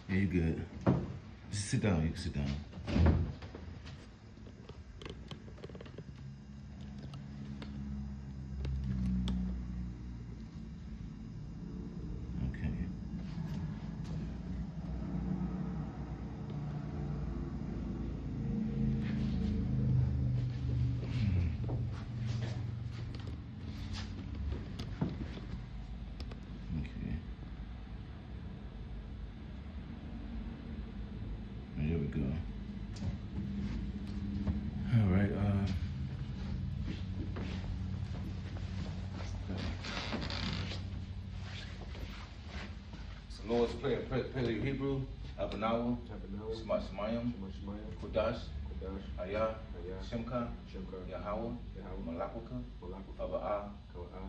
Yeah, you good. Just sit down. You can sit down. Okay. Okay. There we go. All right. So Lord's Prayer, Paleo Hebrew, Abanawa, Shemayim, Kodash, Ayah, Shemka, Yahweh, Malakwaka, Aba'ah,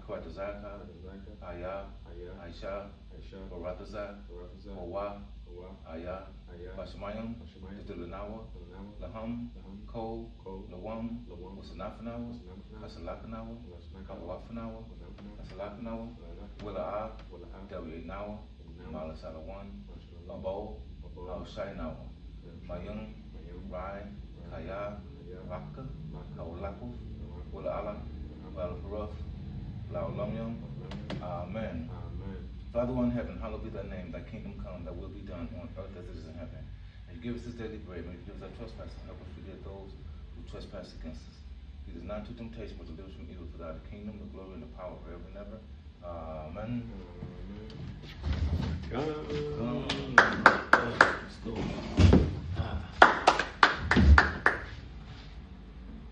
Kawatazaka, Ayah, Aisha, Barataza, Hawa, Ayah, Bashamayim, Dilanawa, Laham, Ko, Lawam, Wasanafanawa, Asalakanawa, Kawafanawa, Asalakanawa, Willa'ah, Dawiyanawa, Malasalawan, Abo, Al-Shainawa, Mayung, Rai, Kaya, Raka, Kawalaku, Willa'ala, Valaparuf, Laulamyam. Amen. Father in heaven, hallowed be thy name, thy kingdom come, thy will be done on earth as it is in heaven. And you give us this daily bread, and you give us our trespasses, and help us forgive those who trespass against us. Lead us not into temptation, but deliver us from evil, for thy is the kingdom, the glory, and the power forever and ever. Amen. Let's go.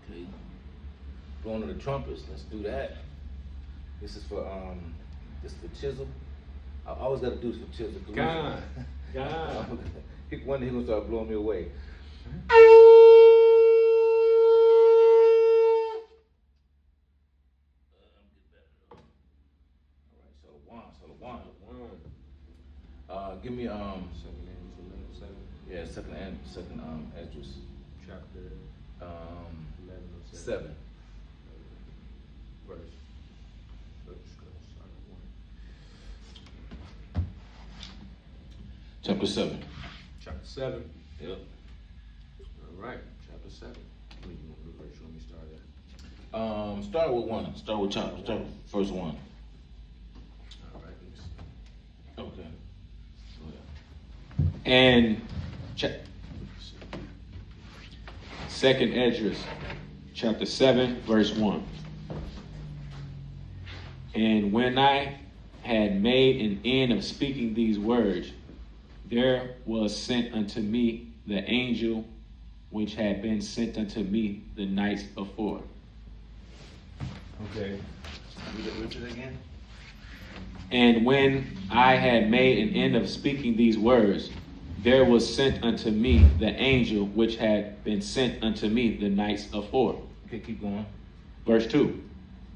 Okay. Blowing of the trumpets, let's do that. This is for Chisel. I always got to do this for Chisel. God. One day he's gonna start blowing me away. Give me second address. Chapter 7. Verse. Chapter 7. Chapter 7. Yep. All right. Chapter 7. Where you want me to start at? Start with 1. Start with first 1. All right. Let me see. Okay. And second Esdras, chapter 7, verse 1. And when I had made an end of speaking these words, there was sent unto me the angel which had been sent unto me the nights before. Okay. Read it again. And when I had made an end of speaking these words, there was sent unto me the angel which had been sent unto me the nights afore. Okay, keep going. Verse 2.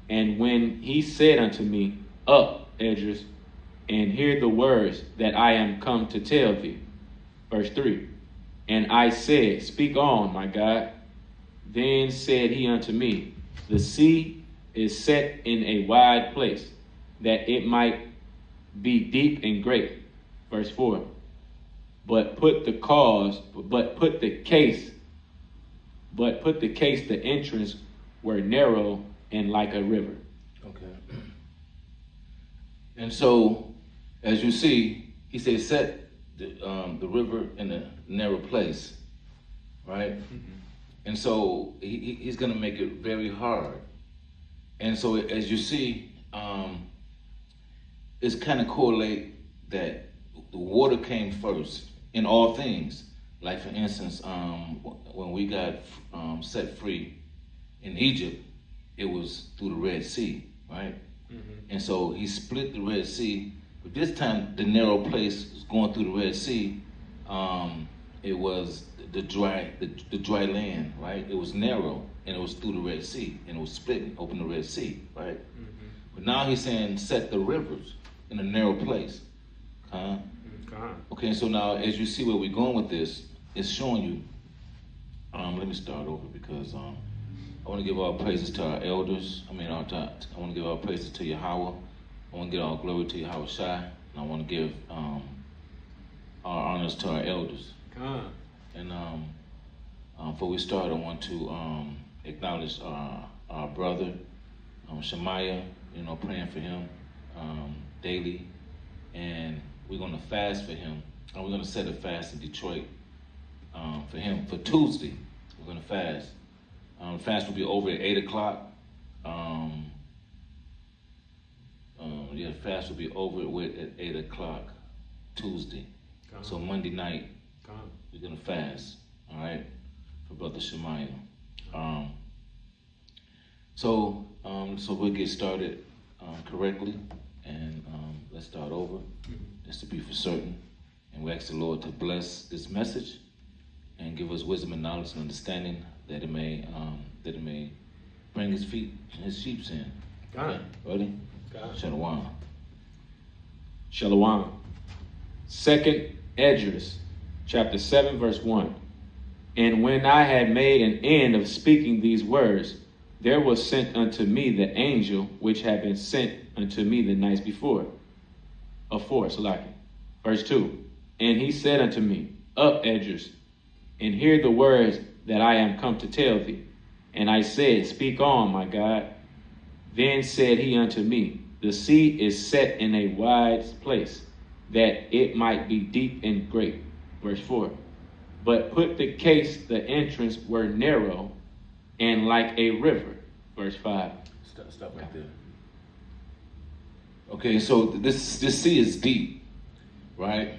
And when he said unto me, Up, Esdras, and hear the words that I am come to tell thee. Verse 3. And I said, Speak on, my God. Then said he unto me, The sea is set in a wide place, that it might be deep and great. Verse 4. But put the case, the entrance were narrow and like a river. Okay. And so, as you see, he says, set the river in a narrow place, right? Mm-hmm. And so he's going to make it very hard. And so, as you see, it's kind of correlate that the water came first in all things. Like, for instance, when we got set free in Egypt, it was through the Red Sea, right? Mm-hmm. And so he split the Red Sea, but this time the narrow place was going through the Red Sea. It was the dry land, right? It was narrow, and it was through the Red Sea, and it was split and opened the Red Sea, right? Mm-hmm. But now he's saying set the rivers in a narrow place. Okay, so now as you see where we're going with this, it's showing you. Let me start over because I want to give all praises to our elders. I want to give all praises to Yahweh. I want to give all glory to Yahweh Shai. And I want to give our honor honors to our elders. Come. And before we start, I want to acknowledge our brother, Shemaiah, praying for him daily. And we're going to fast for him. And we're going to set a fast in Detroit for him. For Tuesday, we're going to fast. The fast will be over at 8 o'clock. The fast will be over at 8 o'clock Tuesday. Come. So Monday night, Come. we're going to fast, all right, for Brother Shemaiah. So we'll get started correctly, and let's start over, just to be for certain. And we ask the Lord to bless this message and give us wisdom and knowledge and understanding that it may bring his sheep in. Okay, ready? Shalom. Shalom. 2nd Esdras, chapter 7, verse 1. And when I had made an end of speaking these words, there was sent unto me the angel which had been sent unto me the nights before. Verse 2. And he said unto me, Up, Esdras, and hear the words that I am come to tell thee. And I said, Speak on, my God. Then said he unto me, The sea is set in a wide place, that it might be deep and great. Verse 4. But put the case, the entrance were narrow and like a river. Verse 5. Stop right there. Okay, so this sea is deep, right?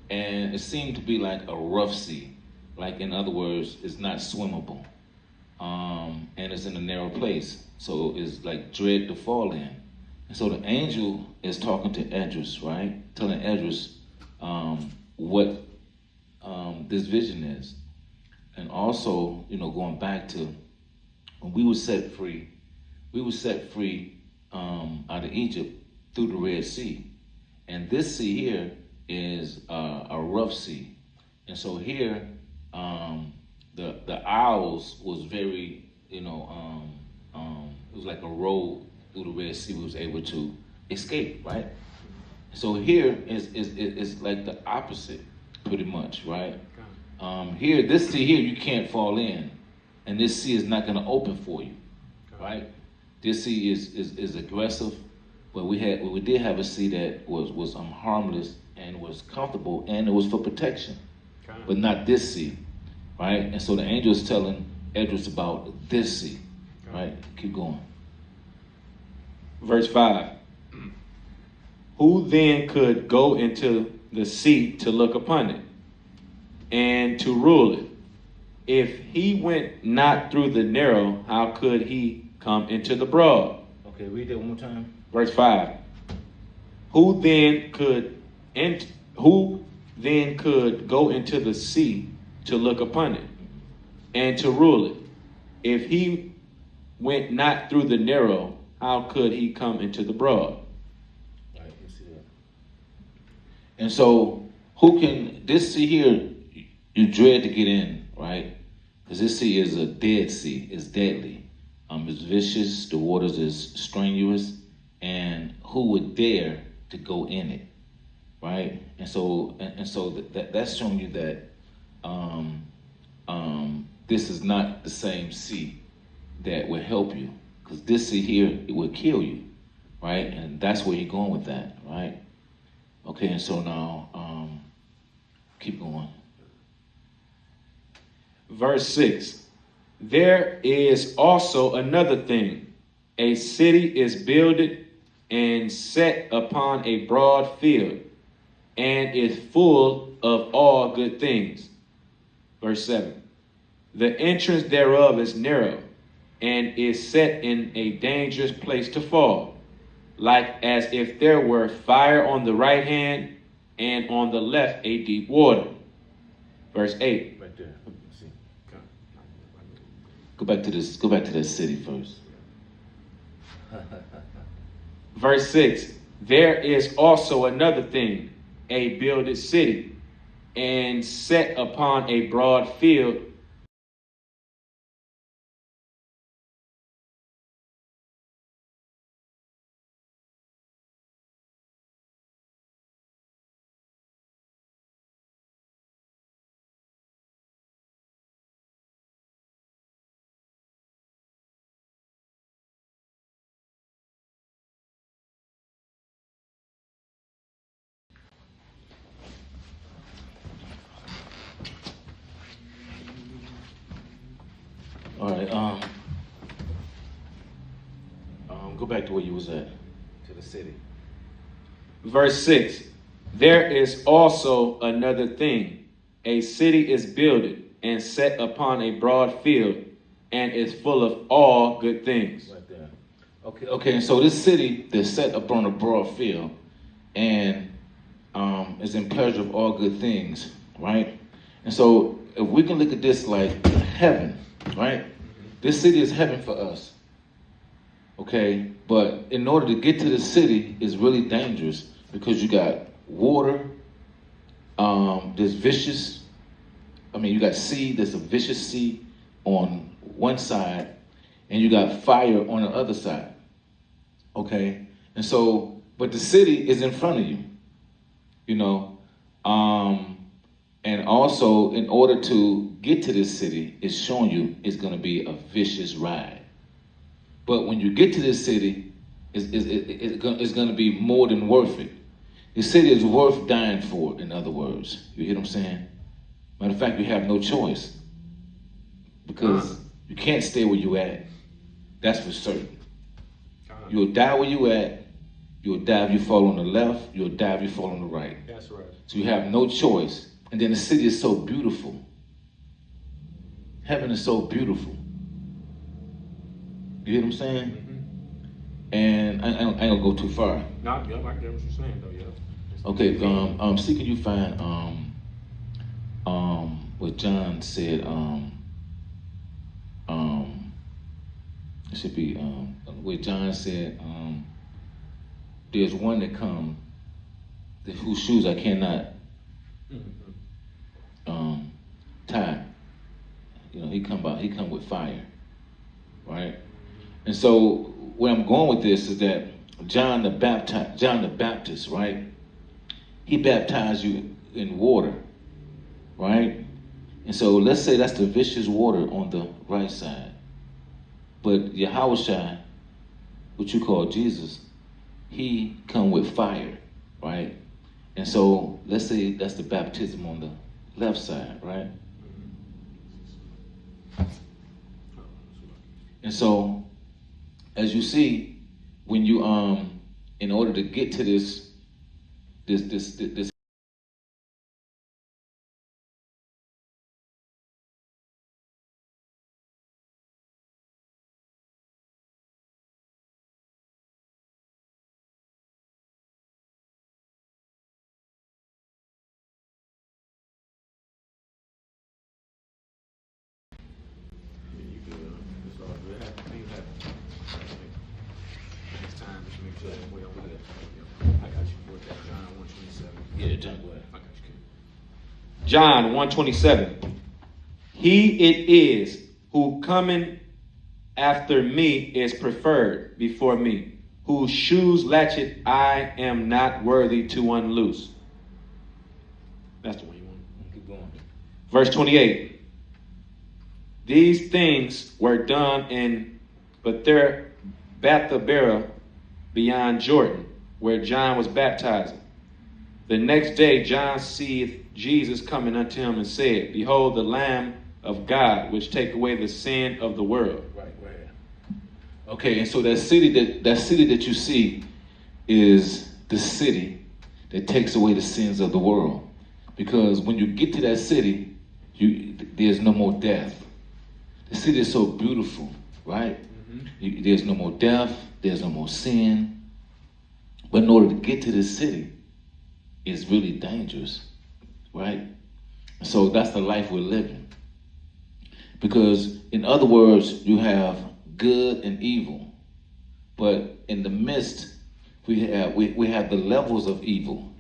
And it seemed to be like a rough sea. Like, in other words, it's not swimmable. And it's in a narrow place. So it's like dread to fall in. And so the angel is talking to Esdras, right? Telling Esdras what this vision is. And also, going back to when we were set free out of Egypt through the Red Sea. And this sea here is a rough sea. And so here, the Isles was very, it was like a road through the Red Sea we was able to escape, right? So here is like the opposite, pretty much, right? Here, this sea here, you can't fall in, and this sea is not going to open for you, right? This sea is aggressive, but we did have a sea that was harmless and was comfortable, and it was for protection, but not this sea, right? And so the angel is telling Esdras about this sea, right? Keep going. Verse 5. Who then could go into the sea to look upon it, and to rule it? If he went not through the narrow, how could he come into the broad? Okay, read that one more time. Verse 5. Who then could go into the sea to look upon it, and to rule it? If he went not through the narrow, how could he come into the broad? Right, you see that. And so, this sea here, you dread to get in, right? Because this sea is a dead sea. It's deadly. It's vicious. The waters is strenuous. And who would dare to go in it, right? And so that's showing you that this is not the same sea that will help you. Because this sea here, it will kill you, right? And that's where you're going with that, right? Okay, and so now, keep going. Verse 6. There is also another thing. A city is builded and set upon a broad field, and is full of all good things. Verse 7. The entrance thereof is narrow, and is set in a dangerous place to fall, like as if there were fire on the right hand, and on the left a deep water. Verse 8. Right there. See. Go back to this city first. Verse 6. There is also another thing, a builded city, and set upon a broad field, right. Go back to where you was at. To the city. Verse 6. There is also another thing. A city is builded and set upon a broad field and is full of all good things. Right there. Okay, and so this city is set upon a broad field and is in pleasure of all good things, right? And so if we can look at this like heaven, right? This city is heaven for us. Okay, but in order to get to the city is really dangerous because you got water, there's you got sea, there's a vicious sea on one side, and you got fire on the other side. Okay, and so, but the city is in front of you, you know, and also in order to get to this city, it's showing you it's going to be a vicious ride. But when you get to this city, it's going to be more than worth it. The city is worth dying for, in other words. You hear what I'm saying? Matter of fact, you have no choice. Because you can't stay where you at. That's for certain. You'll die where you at. You'll die if you fall on the left. You'll die if you fall on the right. That's right. So you have no choice. And then the city is so beautiful. Heaven is so beautiful. You hear what I'm saying? Mm-hmm. And I ain't gonna go too far. No, I get what you're saying though, yeah. Okay, see, can you find what John said, it should be where John said, there's one that come, whose shoes I cannot tie. You know, he come with fire, right? And so where I'm going with this is that John the Baptist, right? He baptized you in water, right? And so let's say that's the vicious water on the right side. But Yahushua, what you call Jesus, he come with fire, right? And so let's say that's the baptism on the left side, right? And so as you see, when you in order to get to this You good. It's all good. Things happen. Next time, just make sure that way over there. I got you. What's that? John 1:27. Yeah, John, go ahead. I got you. John 1:27. He it is who cometh after me is preferred before me, whose shoes latchet I am not worthy to unloose. That's the one you want. Keep going. Verse 28. These things were done in Bethabara beyond Jordan, where John was baptizing. The next day John seeth Jesus coming unto him and said, Behold the Lamb of God, which take away the sin of the world. Right. Okay, and so that city that you see is the city that takes away the sins of the world. Because when you get to that city, there's no more death. The city is so beautiful, right? Mm-hmm. There's no more death. There's no more sin. But in order to get to this city, it's really dangerous, right? So that's the life we're living. Because in other words, you have good and evil. But in the midst, we have the levels of evil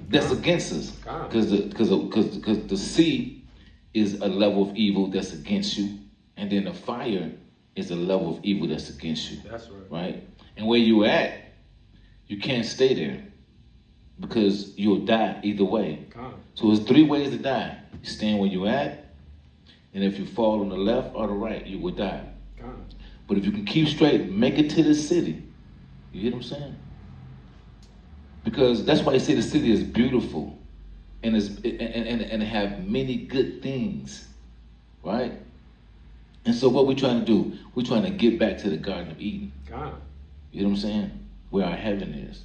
that's against us. Because the sea is a level of evil that's against you. And then the fire is a level of evil that's against you. That's right. Right? And where you at, you can't stay there. Because you'll die either way. So there's 3 ways to die. You stand where you at. And if you fall on the left or the right, you will die. But if you can keep straight and make it to the city, you hear what I'm saying? Because that's why they say the city is beautiful and have many good things, right? And so what we're trying to do, we're trying to get back to the Garden of Eden. God. You know what I'm saying? Where our heaven is.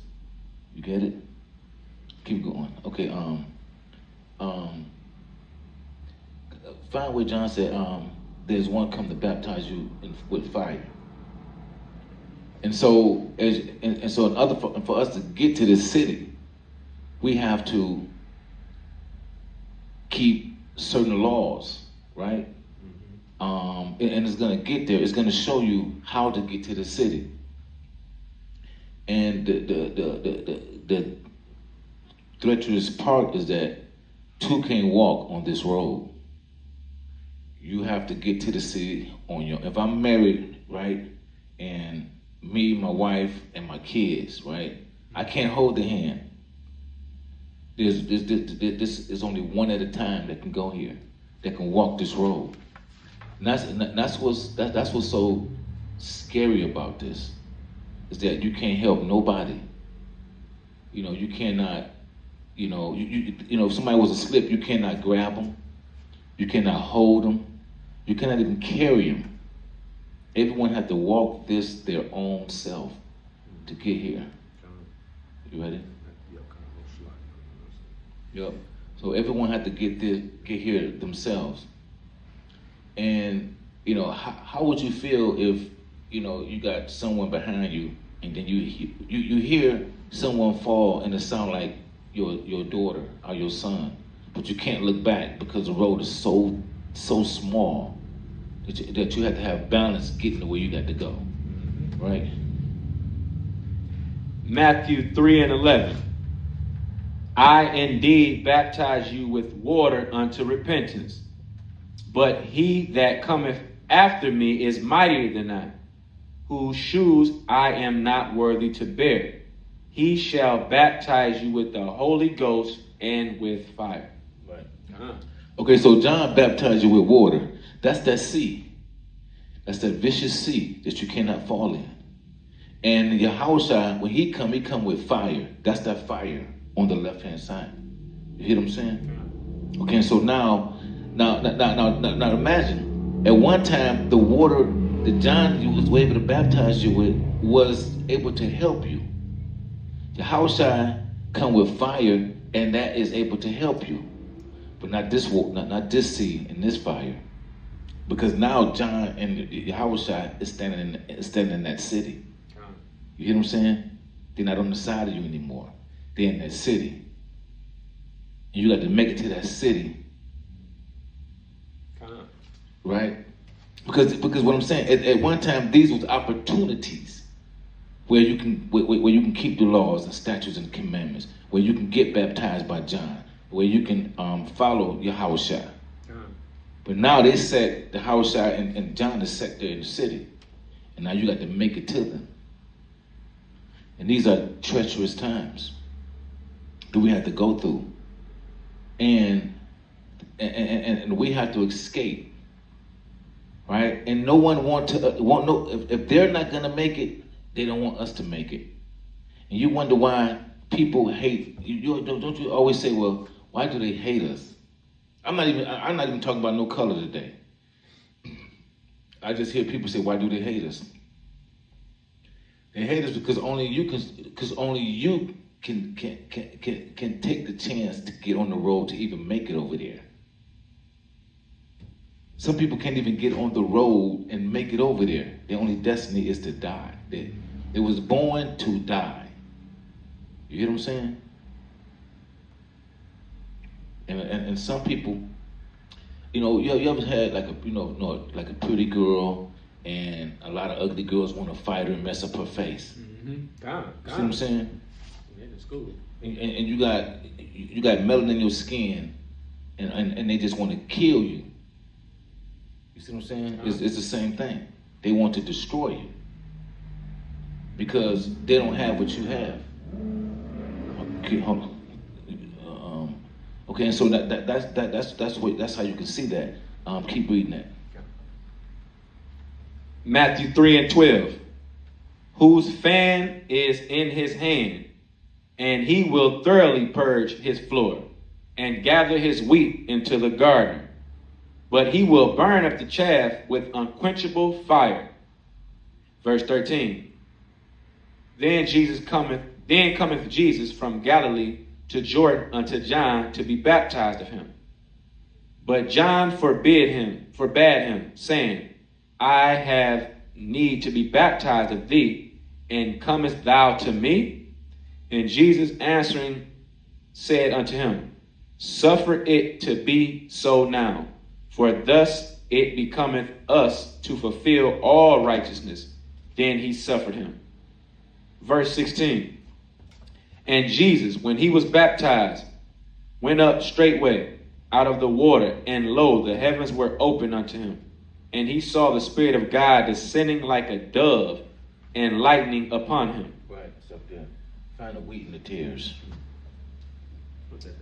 You get it? Keep going. Okay, find where John said, there's one come to baptize you with fire. And so, for us to get to this city, we have to keep certain laws, right? And it's going to get there. It's going to show you how to get to the city. And the treacherous part is that two can't walk on this road. You have to get to the city on your. If I'm married, right, and me, my wife, and my kids, right, I can't hold the hand. This is only one at a time that can go here, that can walk this road. And that's what's so scary about this, is that you can't help nobody. You know, you cannot. You know, if somebody was asleep, you cannot grab them. You cannot hold them. You cannot even carry them. Everyone had to walk this their own self to get here. You ready? Yep. So everyone had to get here themselves. And you know, how would you feel if you got someone behind you, and then you hear someone fall and it sound like your daughter or your son, but you can't look back because the road is so small that you have to have balance getting to where you got to go, right? Matthew 3:11. I indeed baptize you with water unto repentance, but he that cometh after me is mightier than I, whose shoes I am not worthy to bear. He shall baptize you with the Holy Ghost and with fire. Right. Okay, so John baptized you with water. That's that sea. That's that vicious sea that you cannot fall in. And Yahushua, when he come with fire. That's that fire on the left-hand side. You hear what I'm saying? Okay, so now imagine, at one time, the water that John was able to baptize you with was able to help you. Yahushua come with fire, and that is able to help you. But not this water, not this sea and this fire. Because now John and Yahushua is standing in that city. You hear what I'm saying? They're not on the side of you anymore. They're in that city. And you got to make it to that city. Right? Because what I'm saying, at one time, these was opportunities where you can keep the laws and statutes and commandments, where you can get baptized by John, where you can follow Yahushua. But now they set the Yahushua and John is set there in the city, and now you got to make it to them. And these are treacherous times that we have to go through, and we have to escape, right? And no one won't know if they're not gonna make it. They don't want us to make it. And you wonder why people hate you. Don't you always say, well, why do they hate us? I'm not even talking about no color today. I just hear people say, why do they hate us? They hate us because only you can take the chance to get on the road to even make it over there. Some people can't even get on the road and make it over there. Their only destiny is to die. They was born to die. You hear what I'm saying? And some people, you ever had like a pretty girl, and a lot of ugly girls want to fight her and mess up her face. Mm-hmm. See what I'm saying? Yeah, that's cool. And you got melanin in your skin, and they just want to kill you. You see what I'm saying? It's the same thing. They want to destroy you because they don't have what you have. Okay, hold on. Okay, and so that's how you can see that. Keep reading that. Matthew 3:12. Whose fan is in his hand, and he will thoroughly purge his floor, and gather his wheat into the garden, but he will burn up the chaff with unquenchable fire. Verse 13. Then cometh Jesus from Galilee to Jordan unto John to be baptized of him. But John forbade him, saying, I have need to be baptized of thee, and comest thou to me? And Jesus answering said unto him, Suffer it to be so now, for thus it becometh us to fulfill all righteousness. Then he suffered him. Verse 16. And Jesus, when he was baptized, went up straightway out of the water, and lo, the heavens were opened unto him. And he saw the Spirit of God descending like a dove and lightning upon him. Right, it's up there. Find the wheat and the tares. What's that? The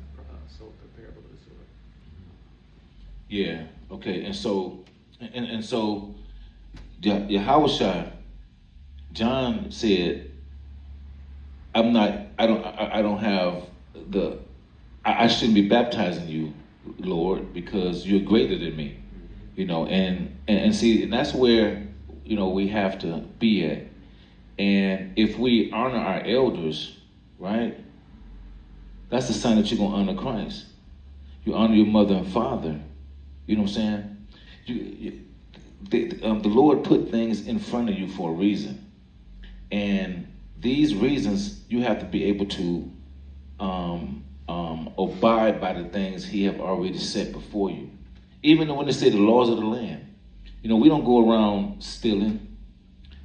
parable of the sower. Yeah. Okay. And so, Yahushua, John said, I shouldn't be baptizing you, Lord, because you're greater than me. You know, and see, and that's where, you know, we have to be at. And if we honor our elders, right, that's the sign that you're going to honor Christ. You honor your mother and father. You know what I'm saying? The Lord put things in front of you for a reason. And these reasons, you have to be able to abide by the things he have already set before you. Even when they say the laws of the land. You know, we don't go around stealing.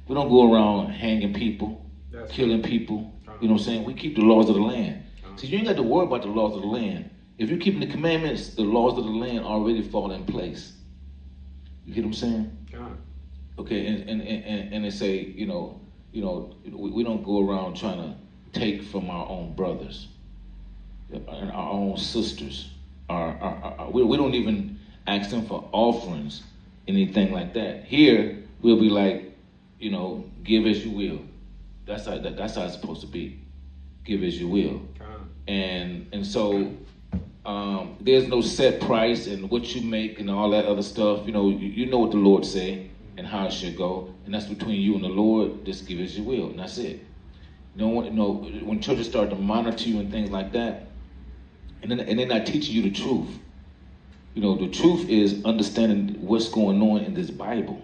We don't go around hanging people, killing people. You know what I'm saying? We keep the laws of the land. So you ain't got to worry about the laws of the land. If you're keeping the commandments, the laws of the land already fall in place. You get what I'm saying? Okay, and they say, you know, we don't go around trying to take from our own brothers and our own sisters. We don't even ask them for offerings, anything like that. Here, we'll be like, you know, give as you will. That's how it's supposed to be. Give as you will. And so there's no set price and what you make and all that other stuff. You know, you know what the Lord say and how it should go, and that's between you and the Lord. Just give as you will, and that's it. When churches start to monitor you and things like that, and they're not teaching you the truth. You know, the truth is understanding what's going on in this Bible.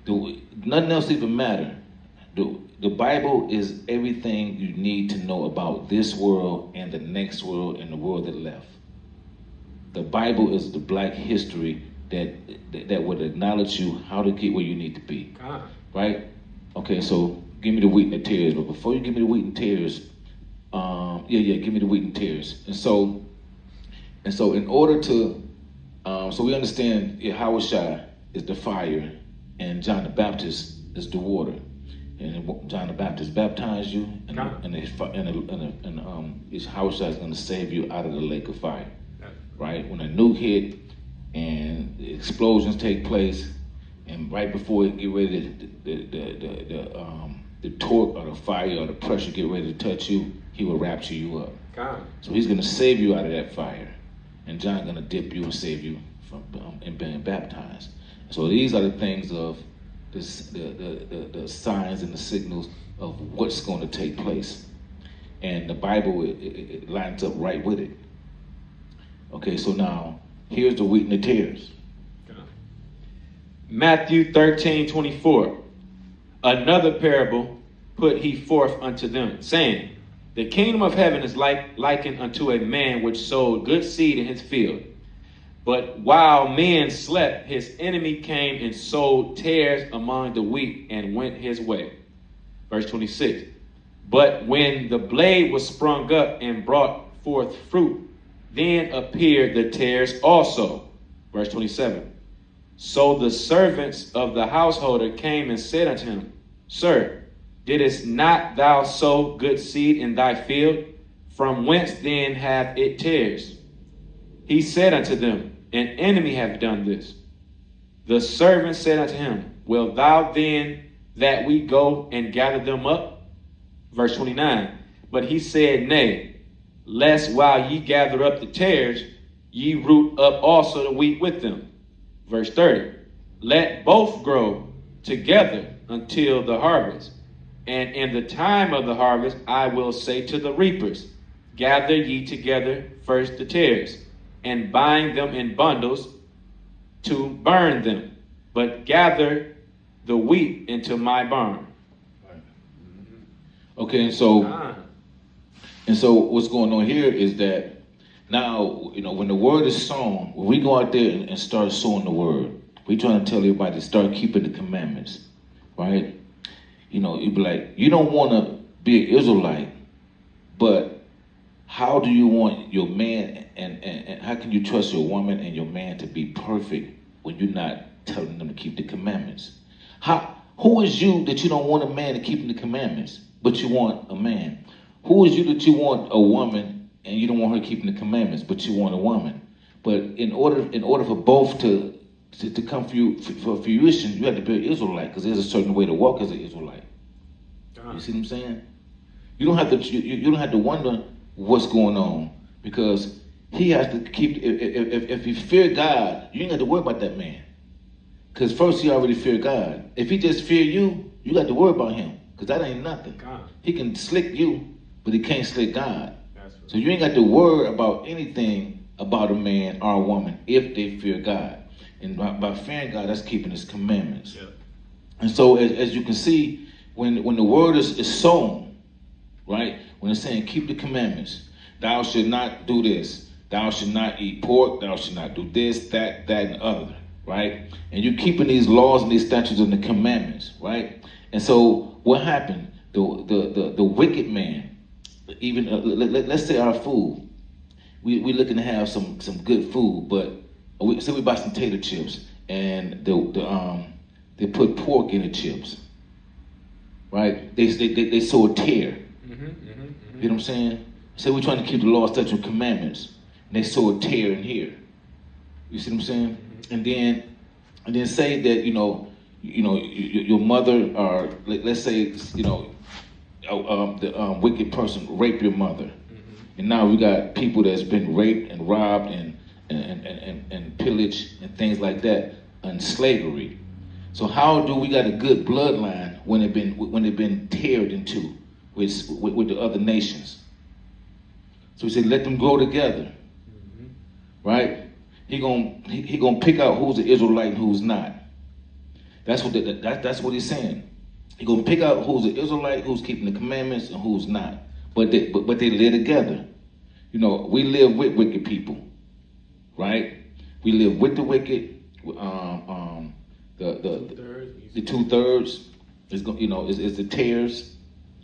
Nothing else even matter. The Bible is everything you need to know about this world and the next world and the world that left. The Bible is the black history that would acknowledge you how to get where you need to be. Right? Okay, so give me the wheat and the tares. But before you give me the wheat and tares, give me the wheat and tares. And so in order to, so we understand Yahushua is the fire and John the Baptist is the water. And John the Baptist baptized you, and Yahushua is going to save you out of the lake of fire. Right? When a nuke hit and the explosions take place, and right before it get ready, the torque or the fire or the pressure get ready to touch you, he will rapture you up. So he's going to save you out of that fire, and John's going to dip you and save you from being baptized. So these are the things of the signs and the signals of what's going to take place, and the Bible it lines up right with it. Okay, so now here's the wheat and the tares. Matthew 13:24. Another parable put he forth unto them, saying, The kingdom of heaven is likened unto a man which sowed good seed in his field. But while men slept, his enemy came and sowed tares among the wheat and went his way. Verse 26. But when the blade was sprung up and brought forth fruit, then appeared the tares also. Verse 27. So the servants of the householder came and said unto him, Sir, didst not thou sow good seed in thy field? From whence then hath it tares? He said unto them, An enemy hath done this. The servant said unto him, Wilt thou then that we go and gather them up? Verse 29. But he said, Nay, lest while ye gather up the tares, ye root up also the wheat with them. Verse 30. Let both grow together until the harvest. And in the time of the harvest, I will say to the reapers, gather ye together first the tares, and bind them in bundles to burn them, but gather the wheat into my barn. Okay, and so what's going on here is that now, when the word is sown, when we go out there and start sowing the word, we trying to tell everybody to start keeping the commandments, right? You'd be like, you don't want to be an Israelite, but how do you want your man and how can you trust your woman and your man to be perfect when you're not telling them to keep the commandments? Who is you that you don't want a man to keep the commandments, but you want a man? Who is you that you want a woman and you don't want her keeping the commandments, but you want a woman? But in order for both to come for fruition, you have to be an Israelite, because there's a certain way to walk as an Israelite. You see what I'm saying? You don't have to wonder what's going on, because he has to keep. If you fear God, you ain't got to worry about that man, because first he already feared God. If he just fear you, you got to worry about him, because that ain't nothing. God. He can slick you, but he can't slick God. Right. So you ain't got to worry about anything about a man or a woman if they fear God. And by fearing God, that's keeping his commandments. Yep. And so as you can see, when the word is sown, right? When it's saying keep the commandments, thou should not do this, thou should not eat pork, thou should not do this, that, and other, right? And you're keeping these laws and these statutes and the commandments, right? And so what happened? The wicked man, even let's say our food, we're looking to have some good food, but say we buy some tater chips and they put pork in the chips, right? They sow a tear. You know what I'm saying? Say we're trying to keep the law, statutes, and commandments, and they sow a tear in here. You see what I'm saying? And then say that your mother, or let's say the wicked person raped your mother, and now we got people that's been raped and robbed and pillaged and things like that, and slavery. So how do we got a good bloodline when it been teared into with the other nations? So we say let them grow together, right? He gonna pick out who's an Israelite and who's not. That's what he's saying. He gonna pick out who's an Israelite, who's keeping the commandments, and who's not. But they live together. We live with wicked people, right? We live with the wicked. The 2/3 is the tares,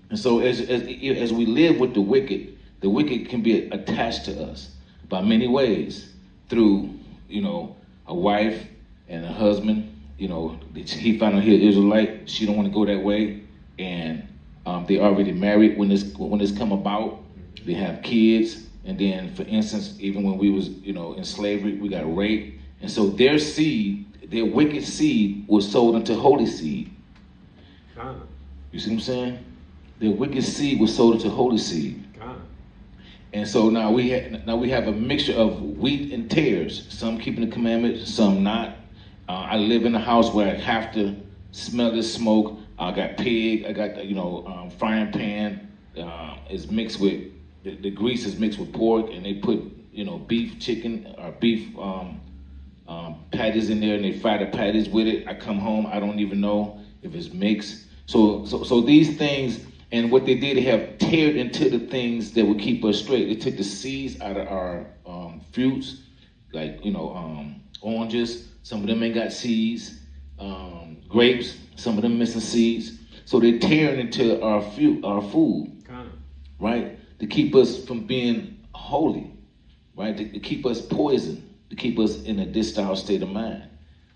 and so as we live with the wicked can be attached to us by many ways, through a wife and a husband. He found out he's an Israelite. She don't want to go that way, and they already married when this come about. They have kids. And then, for instance, even when we was, in slavery, we got raped. And so their seed, their wicked seed, was sold into holy seed. You see what I'm saying? Their wicked seed was sold into holy seed. And so now we have a mixture of wheat and tares. Some keeping the commandments, some not. I live in a house where I have to smell this smoke. I got pig. I got frying pan. Is mixed with. The grease is mixed with pork, and they put, beef, chicken, or beef patties in there, and they fry the patties with it. I come home, I don't even know if it's mixed. So these things, and what they did, they have teared into the things that would keep us straight. They took the seeds out of our fruits, like oranges. Some of them ain't got seeds. Grapes, some of them missing seeds. So they're tearing into our food, right? To keep us from being holy, right? To keep us poisoned, to keep us in a distal state of mind,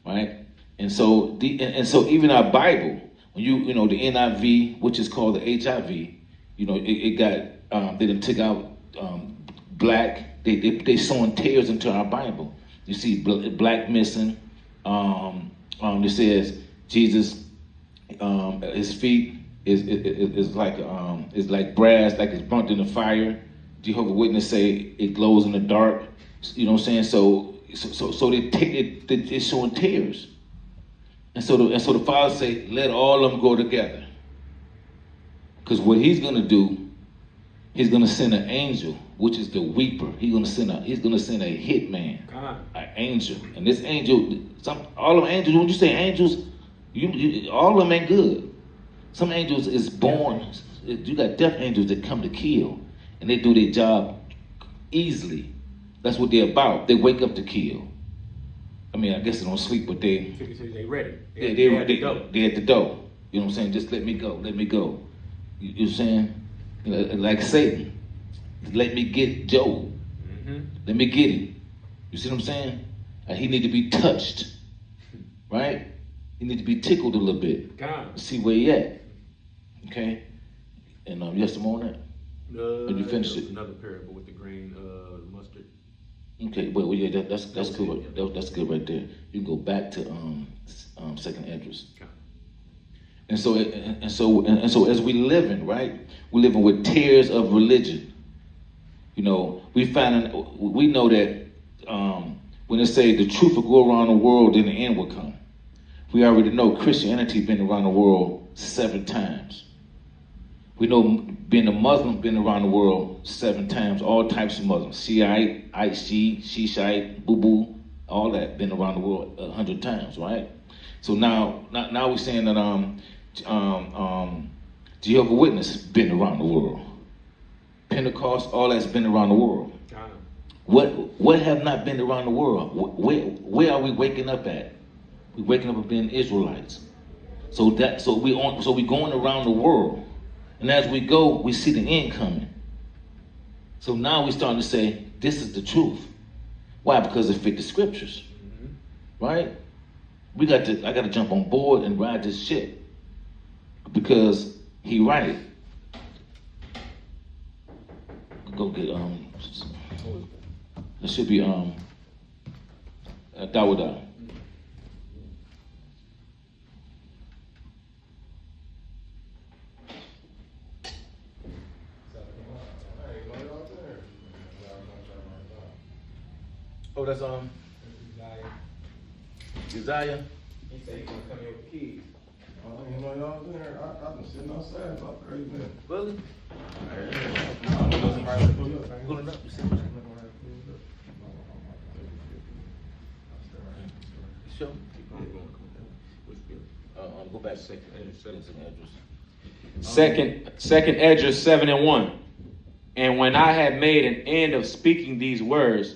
right? And so even our Bible, when the NIV, which is called the HIV, it got they done took out black. They sewing tears into our Bible. You see black missing. It says Jesus, his feet. Is like brass, like it's burnt in the fire. Jehovah's Witness say it glows in the dark. You know what I'm saying? So so they take it. It's showing tears, and so the Father say, let all of them go together, because what He's gonna do, He's gonna send an angel, which is the weeper. He's gonna send a hitman, an angel, and this angel, all of them angels. When you say angels, all of them ain't good. Some angels is born. You got death angels that come to kill, and they do their job easily. That's what they're about. They wake up to kill. I mean, I guess they don't sleep, but they ready. They're at the door. You know what I'm saying? Just let me go. Let me go. You know what I'm saying? Like Satan. Let me get Job. Let me get him. You see what I'm saying? He need to be touched. Right? He need to be tickled a little bit. See where he at. Okay? And you have some more on that? Or you finished it? Another parable with the grain mustard. Okay, well yeah, that's good. That's good right there. You can go back to second address. Okay. And so as we living, right? We're living with tears of religion. You know, we know that when they say the truth will go around the world, then the end will come. We already know Christianity been around the world 7 times. We know being a Muslim been around the world 7 times, all types of Muslims. Shiite, Shishite, Boo-Boo, all that been around the world 100 times, right? So now we're saying that Jehovah's Witness been around the world. Pentecost, all that's been around the world. What have not been around the world? Where are we waking up at? We're waking up and being Israelites. So we going around the world. And as we go, we see the end coming. So now we're starting to say, this is the truth. Why? Because it fit the scriptures. Right? I got to jump on board and ride this ship. Because he right. Go get it should be Dawada. Oh, that's Uzziah. He said he's gonna come here with the keys. You know, y'all was there. I've been sitting outside about 30 minutes. Really? Pulling up. Sure. Go back Second Esdras 7:1. And when I had made an end of speaking these words,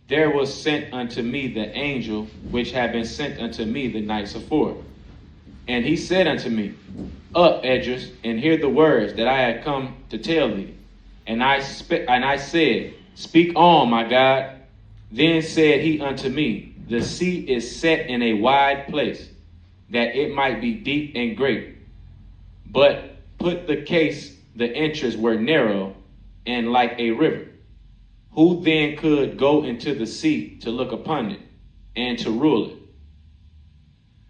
there was sent unto me the angel which had been sent unto me the night before. And he said unto me, Up, Esdras, and hear the words that I had come to tell thee. And I said, Speak on, my God. Then said he unto me, The sea is set in a wide place, that it might be deep and great. But put the entrance were narrow and like a river. Who then could go into the sea to look upon it and to rule it?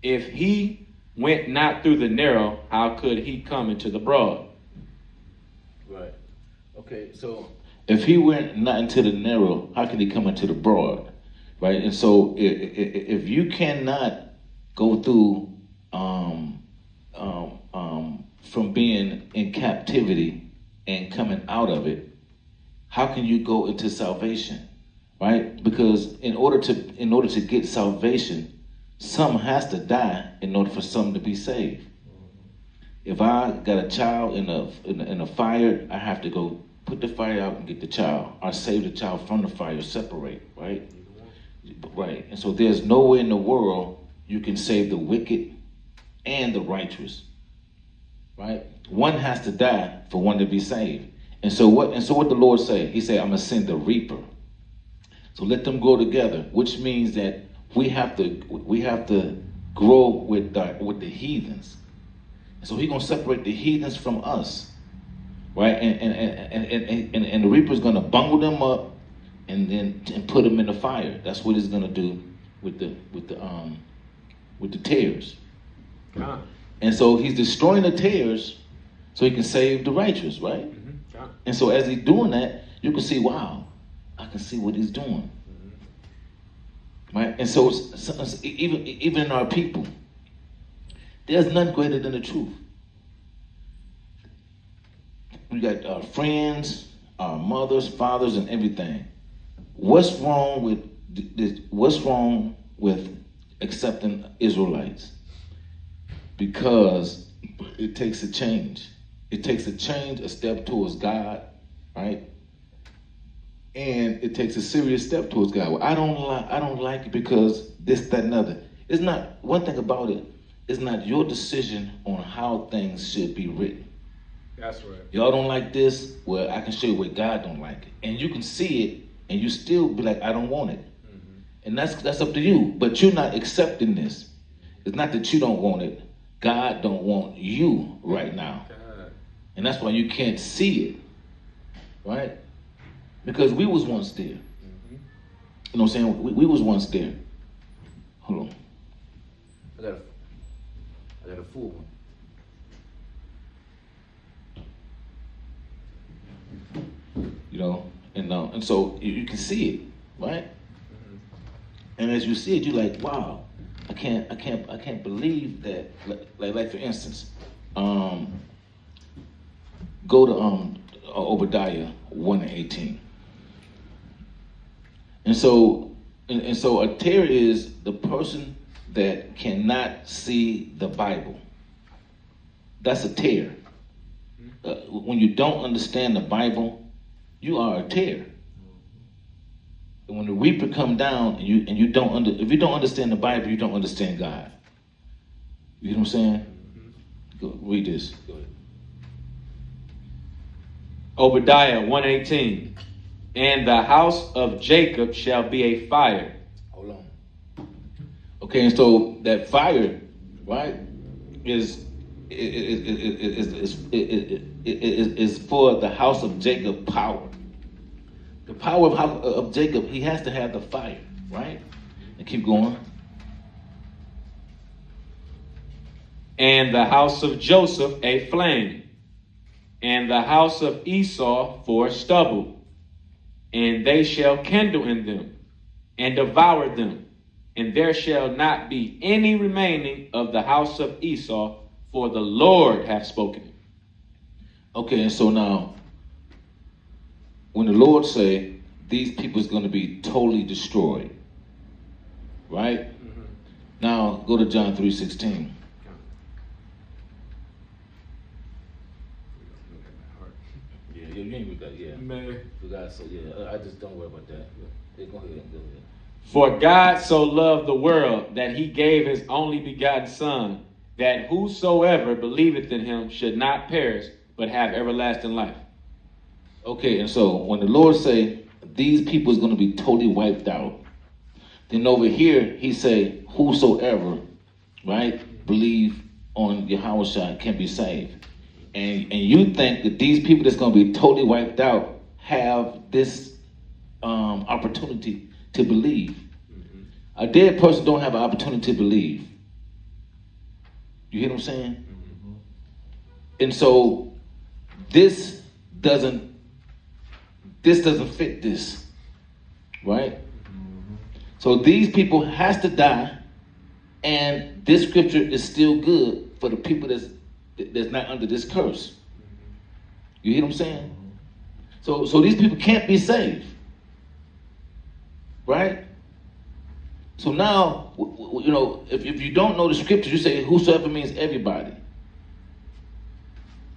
If he went not through the narrow, how could he come into the broad? Right. Okay, so if he went not into the narrow, how can he come into the broad? Right? And so if you cannot go through from being in captivity and coming out of it, how can you go into salvation? Right? Because in order to get salvation, some has to die in order for some to be saved. If I got a child in a fire, I have to go put the fire out and get the child, or save the child from the fire, separate, right? Right. And so there's nowhere in the world you can save the wicked and the righteous. Right? One has to die for one to be saved. And so what the Lord say? He said, I'm gonna send the reaper. So let them go together, which means that we have to grow with the heathens. So he's gonna separate the heathens from us, right? And the reaper's gonna bungle them up and put them in the fire. That's what he's gonna do with the tares. And so he's destroying the tares so he can save the righteous, right? And so as he's doing that, you can see, wow, I can see what he's doing. right? And so even in our people, there's none greater than the truth. We got our friends, our mothers, fathers, and everything. What's wrong with this? What's wrong with accepting Israelites? Because it takes a change. It takes a change, a step towards God, right? And it takes a serious step towards God. Well, I don't like it because this, that, and other. It's not, one thing about it, it's not your decision on how things should be written. That's right. Y'all don't like this, well, I can show you where God don't like it. And you can see it, and you still be like, I don't want it. Mm-hmm. And that's up to you. But you're not accepting this. It's not that you don't want it. God don't want you right now. God. And that's why you can't see it. Right? Because we was once there. Mm-hmm. You know what I'm saying? We was once there. Hold on. I got a full one. You know, and so you can see it, right? Mm-hmm. And as you see it, you're like, wow, I can't believe that. Like for instance, go to Obadiah 1:18. And so a tear is the person that cannot see the Bible. That's a tear. When you don't understand the Bible, you are a tear. And when the reaper come down and you don't if you don't understand the Bible, you don't understand God. You know what I'm saying? Mm-hmm. Go read this. Go ahead. Obadiah 1:18. And the house of Jacob shall be a fire. Hold on. Okay, and so that fire, right, is for the house of Jacob power. The power of Jacob, he has to have the fire, right? And keep going. And the house of Joseph a flame, and the house of Esau for stubble. And they shall kindle in them, and devour them. And there shall not be any remaining of the house of Esau, for the Lord hath spoken it. Okay, and so now, when the Lord say, these people is going to be totally destroyed, right? Mm-hmm. Now, go to John 3:16. Yeah, you ain't got, yeah. Man. Forgot, so yeah, I just don't worry about that. Yeah, go ahead. For God so loved the world that he gave his only begotten Son, that whosoever believeth in him should not perish, but have everlasting life. Okay, and so when the Lord say, these people is going to be totally wiped out, then over here, he say, whosoever, right, believe on Yahushua can be saved. And you think that these people that's going to be totally wiped out have this opportunity to believe. Mm-hmm. A dead person don't have an opportunity to believe. You hear what I'm saying? Mm-hmm. And so this doesn't fit this, right? Mm-hmm. So these people has to die, and this scripture is still good for the people that's not under this curse. You hear what I'm saying? So these people can't be saved, right? So now, you know, if you don't know the scripture, you say whosoever means everybody.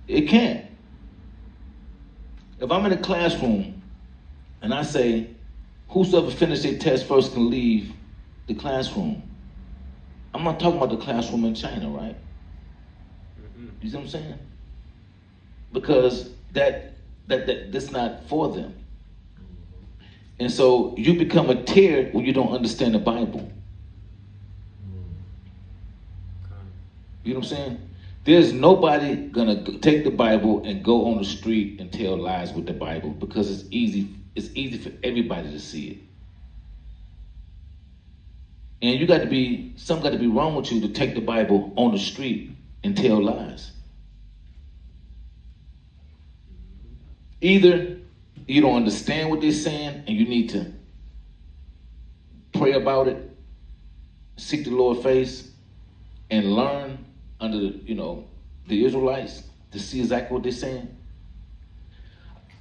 It can't. If I'm in a classroom and I say whosoever finished their test first can leave the classroom, I'm not talking about the classroom in China, right? You see what I'm saying? Because that's not for them. And so you become a tear when you don't understand the Bible. You know what I'm saying? There's nobody gonna take the Bible and go on the street and tell lies with the Bible because it's easy for everybody to see it. And something got to be wrong with you to take the Bible on the street and tell lies. Either you don't understand what they're saying and you need to pray about it, seek the Lord's face, and learn under the Israelites to see exactly what they're saying.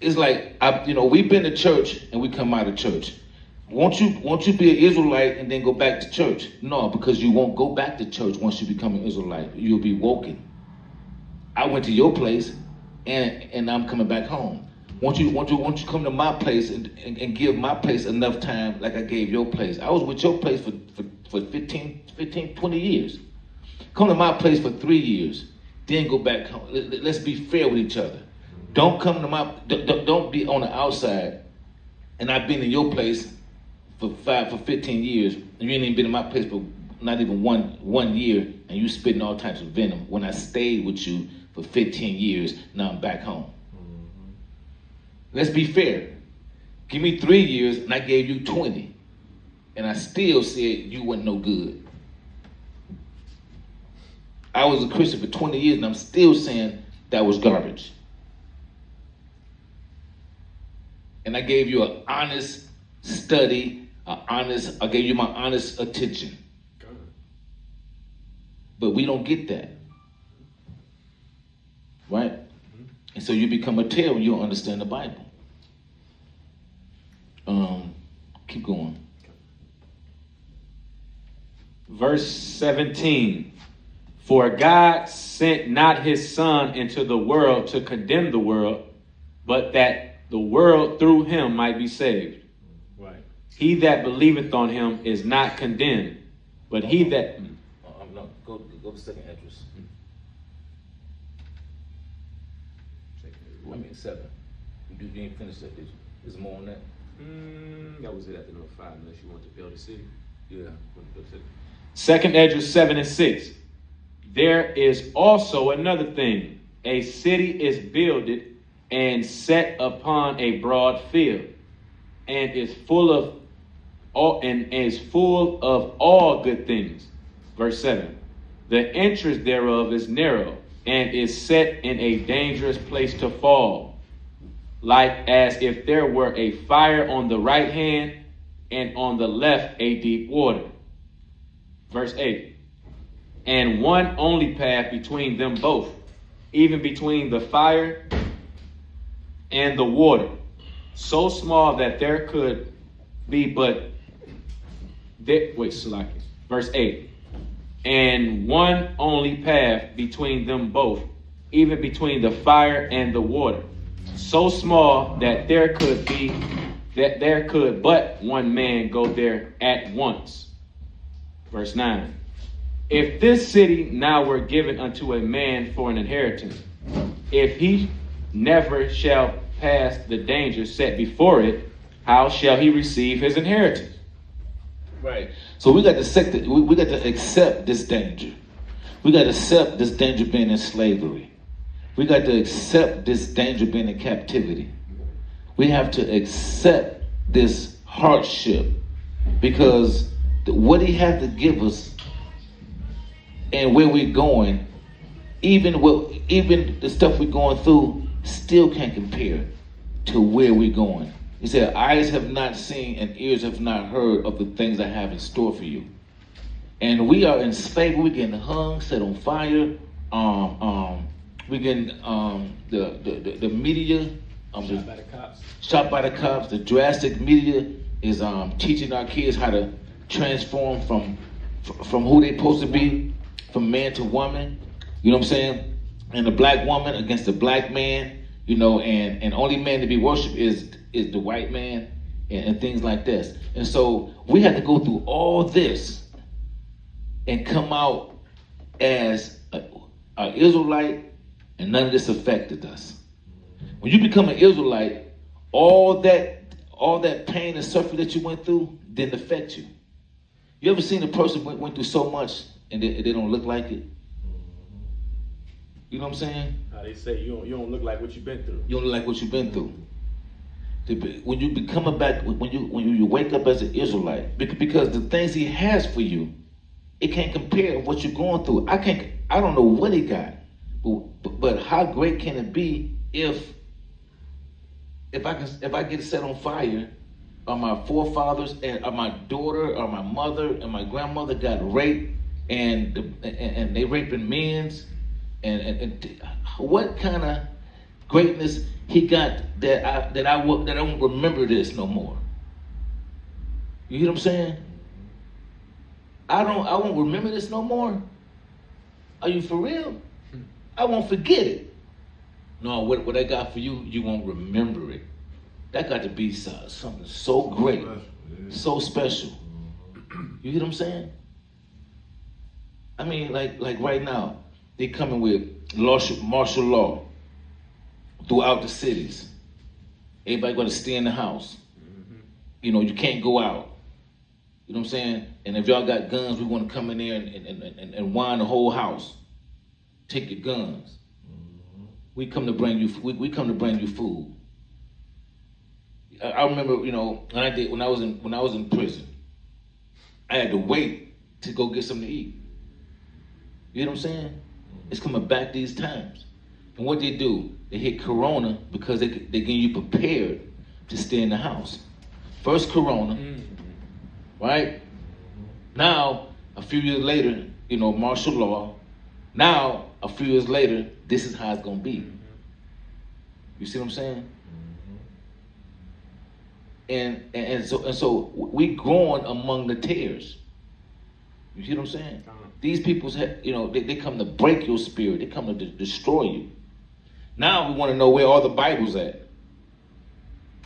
It's like we've been to church and we come out of church. Won't you be an Israelite and then go back to church? No, because you won't go back to church once you become an Israelite. You'll be woken. I went to your place and I'm coming back home. Won't you come to my place and give my place enough time like I gave your place? I was with your place for 15, 20 years. Come to my place for 3 years, then go back home. Let's be fair with each other. Don't come to don't be on the outside, and I've been in your place for 15 years, and you ain't even been in my place for not even one year, and you spitting all types of venom when I stayed with you for 15 years, now I'm back home. Let's be fair. Give me 3 years, and I gave you 20, and I still said you wasn't no good. I was a Christian for 20 years, and I'm still saying that was garbage. And I gave you an honest study, I gave you my honest attention. But we don't get that. Right? And so you become a tale when you don't understand the Bible. Keep going. Verse 17. For God sent not his Son into the world to condemn the world, but that the world through him might be saved. Right. He that believeth on him is not condemned, but he that... No, go to second address. I mean 7. You didn't finish that, did you? Is more on that? That was it after number 5, unless you want to build a city. Yeah. Second Esdras 7 and 6. There is also another thing. A city is builded and set upon a broad field, and is full of all good things. Verse 7. The entrance thereof is narrow, and is set in a dangerous place to fall, like as if there were a fire on the right hand, and on the left a deep water. Verse 8. And one only path between them both, even between the fire and the water, so small that there could be but verse 8. And one only path between them both, even between the fire and the water, so small that there could but one man go there at once. Verse 9. If this city now were given unto a man for an inheritance, if he never shall pass the danger set before it, how shall he receive his inheritance? Right. So we got to accept this danger. We got to accept this danger being in slavery. We got to accept this danger being in captivity. We have to accept this hardship, because what he had to give us and where we're going, even the stuff we're going through, still can't compare to where we're going. He said, eyes have not seen and ears have not heard of the things I have in store for you. And we are in slavery. We're getting hung, set on fire. We're getting the media shot by the cops. The drastic media is teaching our kids how to transform from who they're supposed to be, from man to woman. You know what I'm saying? And the black woman against the black man. You know, and only man to be worshipped is the white man, and things like this. And so we have to go through all this and come out as an Israelite, and none of this affected us. When you become an Israelite, all that pain and suffering that you went through didn't affect you. You ever seen a person went through so much and they don't look like it? You know what I'm saying? They say you don't look like what you've been through. You don't look like what you've been through. When you become when you wake up as an Israelite, because the things he has for you, it can't compare with what you're going through. I don't know what he got, but how great can it be if I get set on fire or my forefathers, and or my daughter, or my mother, and my grandmother got raped, and they raping men's, and what kind of greatness he got that I won't remember this no more. You hear what I'm saying? I won't remember this no more. Are you for real? I won't forget it. No, what I got for you, you won't remember it. That got to be something so great, so special. You hear what I'm saying? I mean, like right now, they coming with martial law throughout the cities. Everybody got to stay in the house. You know, you can't go out. You know what I'm saying? And if y'all got guns, we want to come in there and wind the whole house. Take your guns. We come to bring you. We come to bring you food. I remember, you know, when I was in prison, I had to wait to go get something to eat. You know what I'm saying? It's coming back these times. And what they do, they hit Corona because they getting you prepared to stay in the house. First Corona, right? Now, a few years later, you know, martial law. Now, a few years later, this is how it's gonna be. You see what I'm saying? And so we growing among the tares. You see what I'm saying? These people, you know, they come to break your spirit. They come to destroy you. Now we want to know where all the Bibles at.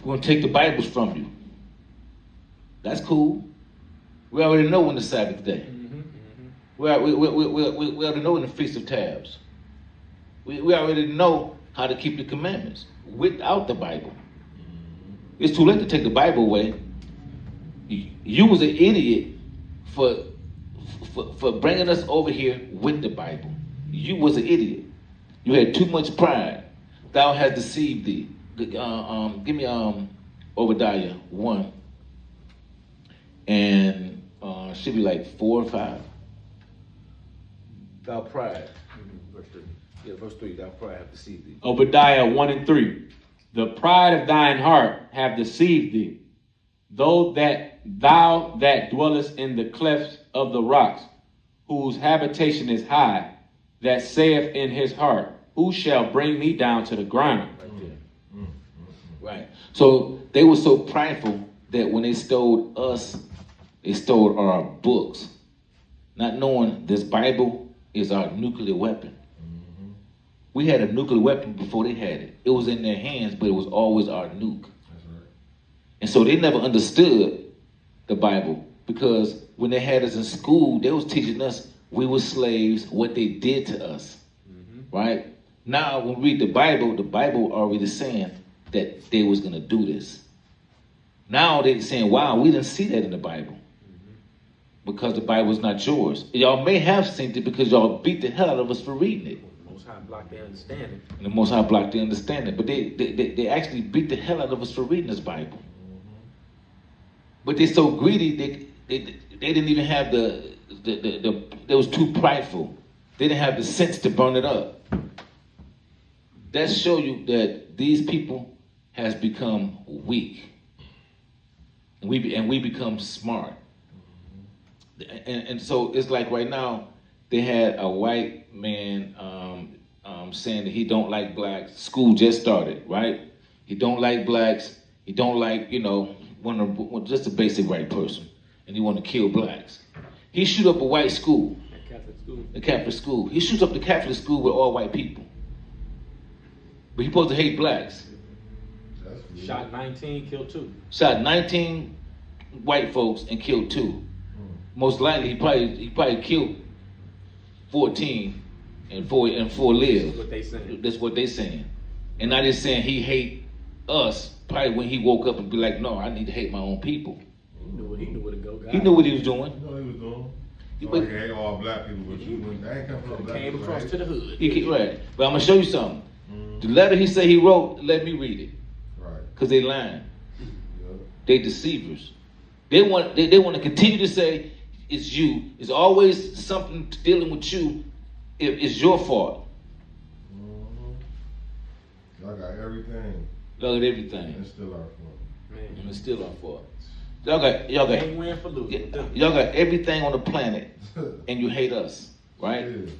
We're going to take the Bibles from you. That's cool. We already know when the Sabbath day. We already know when the Feast of Tabs. We already know how to keep the commandments without the Bible. It's too late to take the Bible away. You was an idiot for bringing us over here with the Bible. You was an idiot. You had too much pride. Thou hast deceived thee. Give me Obadiah 1, and should be like 4 or 5. Thou pride. Verse 3. Yeah, verse 3. Thou pride have deceived thee. Obadiah 1 and 3. The pride of thine heart have deceived thee, though that thou that dwellest in the clefts of the rocks, whose habitation is high, that saith in his heart, who shall bring me down to the ground? Right. So they were so prideful that when they stole us, they stole our books, not knowing this Bible is our nuclear weapon. We had a nuclear weapon before they had it. It was in their hands, but it was always our nuke. That's right. And so they never understood the Bible, because when they had us in school, they was teaching us we were slaves, what they did to us. Right? Now, when we read the Bible already saying that they was going to do this. Now they're saying, wow, we didn't see that in the Bible. Because the Bible is not yours. Y'all may have seen it because y'all beat the hell out of us for reading it. The Most High blocked their understanding. And the Most High blocked their understanding. But they actually beat the hell out of us for reading this Bible. But they're so greedy, they didn't even have they was too prideful. They didn't have the sense to burn it up. That show you that these people has become weak. And we become smart. And so it's like right now, they had a white man saying that he don't like blacks. School just started, right? He don't like blacks. He don't like, just a basic white person. And he want to kill blacks. He shoot up a white school. A Catholic school. He shoots up the Catholic school with all white people. But he's supposed to hate blacks. Shot 19, killed 2. Shot 19 white folks and killed 2. Most likely he probably killed 14 and 4 live. That's what they saying. That's what they saying. And not just saying he hate us. Probably when he woke up and be like, no, I need to hate my own people. He knew where to go. He knew what he was doing. You know what he was doing. He hate all black people, but you ain't come from black Came people, across right? to the hood. Right. But I'm gonna show you something. The letter he said he wrote, let me read it. Right. Because they lying. Yeah. They deceivers. They want to continue to say it's you. It's always something dealing with you. It's your fault. Y'all got everything. Look at everything. It's still our fault. Man, and it's still our fault. ain't Y'all win for losing. got everything on the planet, and you hate us, right? Yeah.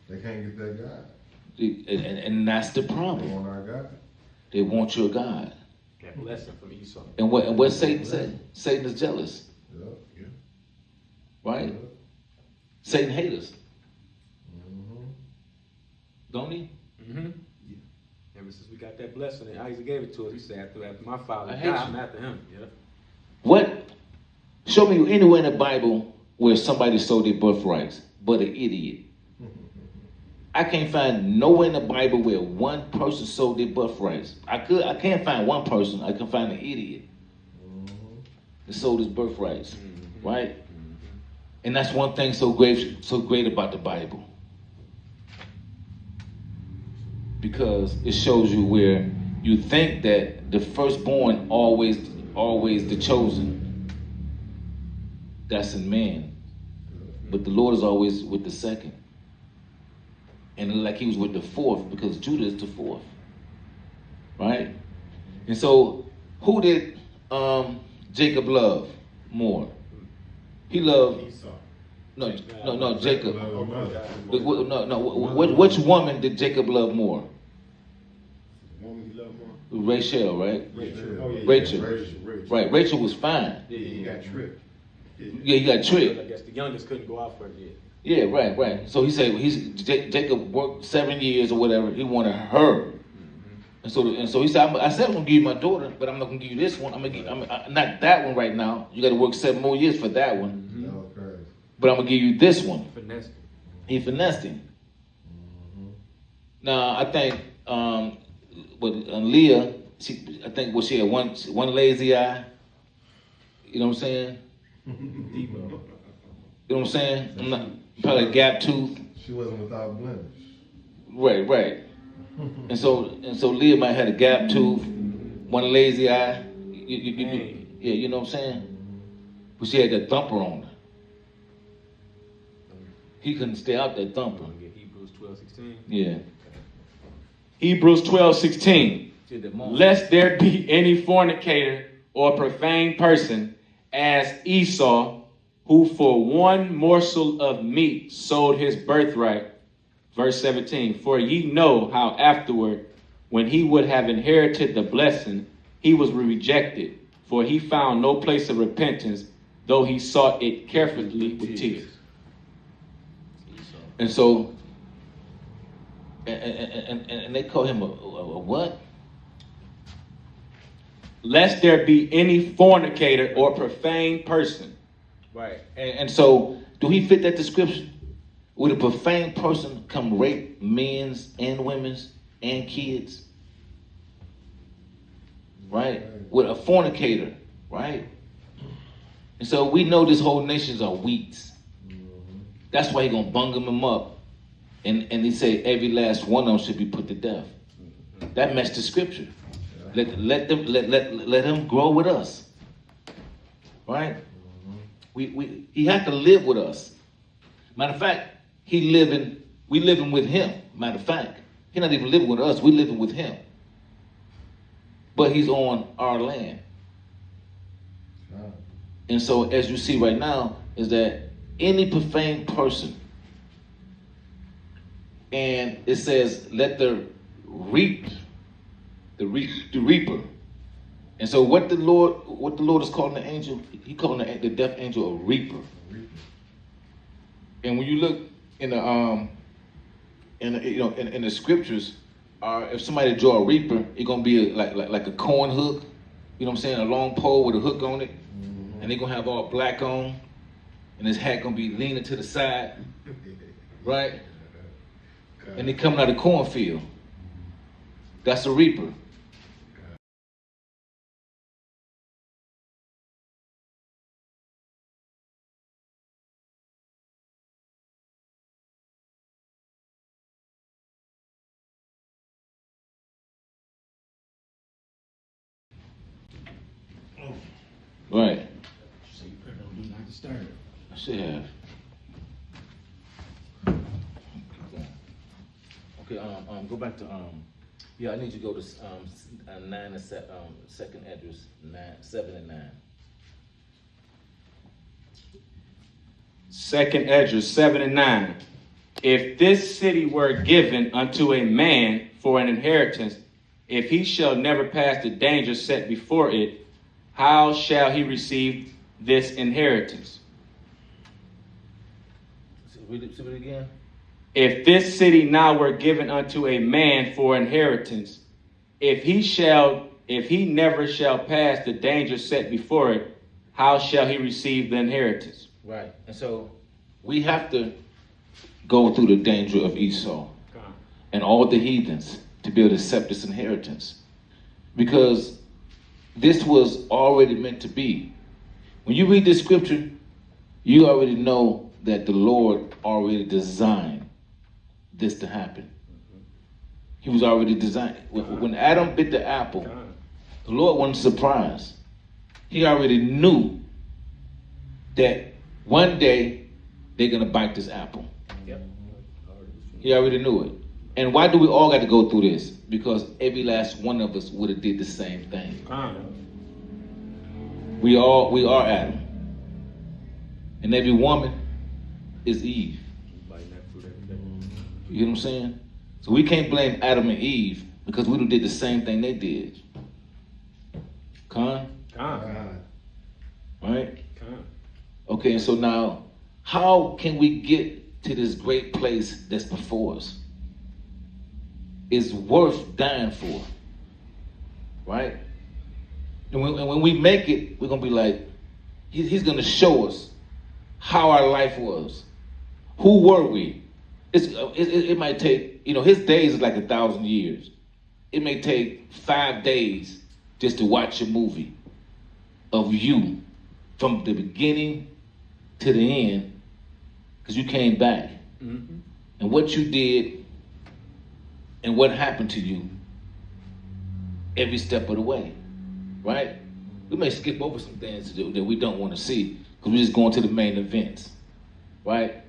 They can't get that God. And that's the They problem. want our God. They want your God. That blessing from Esau. And what Satan said? Satan is jealous, Yep. right? Yep. Satan hates us, Mm-hmm. don't he? Mm-hmm. Ever since we got that blessing and Isaac gave it to us, he said, after my father I died, hate I'm you. after him. Yeah. What? Show me anywhere in the Bible where somebody sold their birthrights, but an idiot. I can't find nowhere in the Bible where one person sold their birthrights. I can't find one person. I can find an idiot that sold his birthrights, right? And that's one thing so great about the Bible, because it shows you where you think that the firstborn always the chosen. That's in man, but the Lord is always with the second. And like he was with the fourth, because Judah is the fourth, right? And so, who did Jacob love more? He loved Esau. no Jacob. Love mother. Which woman did Jacob love more? Woman he loved more. Rachel, right? Rachel. Oh, yeah, yeah. Rachel. Right. Rachel was fine. Yeah, He got tricked. Yeah, he got tricked. I guess the youngest couldn't go out for it yet. Yeah, right. So he said Jacob worked 7 years or whatever. He wanted her, and so he said, I said I'm gonna give you my daughter, but I'm not gonna give you this one. Not that one right now. You got to work 7 more years for that one, That was crazy. but I'm gonna give you this one. Finesse. He finessed him. Now I think Leah, she had one lazy eye. You know what I'm saying? You know what I'm saying? Probably a gap tooth. She wasn't without blemish. Right. And so Leah might have had a gap tooth, one lazy eye. Yeah, you know what I'm saying? But she had that thumper on her. He couldn't stay out that thumper. Gonna get Hebrews 12:16. Yeah. Hebrews 12:16. She had that moment. Lest there be any fornicator or profane person as Esau, who for one morsel of meat sold his birthright. Verse 17, for ye know how afterward, when he would have inherited the blessing, he was rejected, for he found no place of repentance, though he sought it carefully with tears. And so, and they call him a what? Lest there be any fornicator or profane person. Right. And so, do he fit that description? Would a profane person come rape men's and women's and kids? Right? With a fornicator, right? And so we know this whole nations are weeds. That's why he gonna bung them up, and he say every last one of them should be put to death. That matched the scripture. Let him grow with us, right? He had to live with us. Matter of fact, we living with him. Matter of fact, he's not even living with us. We living with him. But he's on our land. And so, as you see right now, is that any profane person, and it says, let the reaper. And so, what the Lord is calling the angel, he calling the death angel a reaper. And when you look in the scriptures, if somebody draw a reaper, it's gonna be like a corn hook, you know what I'm saying, a long pole with a hook on it, and they're gonna have all black on, and his hat gonna be leaning to the side, right? And they coming out of the cornfield. That's a reaper. Right. So you put on do not disturb. I should have. Okay, go back to Yeah, I need you to go to 9 and second address, 7 and 9. Second Esdras 7 and 9. If this city were given unto a man for an inheritance, if he shall never pass the danger set before it, how shall he receive this inheritance? Read it again. If this city now were given unto a man for inheritance, if he never shall pass the danger set before it, how shall he receive the inheritance? Right. And so we have to go through the danger of Esau and all the heathens to be able to accept this inheritance. Because this was already meant to be. When you read this scripture, you already know that the Lord already designed this to happen. He was already designed. When Adam bit the apple, the Lord wasn't surprised. He already knew that one day they're going to bite this apple. Yep. He already knew it. And why do we all got to go through this? Because every last one of us would have did the same thing. We are Adam. And every woman is Eve. You know what I'm saying? So we can't blame Adam and Eve because we did the same thing they did. Right? Okay, and so now, how can we get to this great place that's before us? It's worth dying for. Right? And when we make it, we're going to be like, he's going to show us how our life was. Who were we? It might take, his days is like 1,000 years. It may take 5 days just to watch a movie of you from the beginning to the end, because you came back. Mm-hmm. And what you did and what happened to you every step of the way, right? We may skip over some things that we don't want to see because we're just going to the main events, right?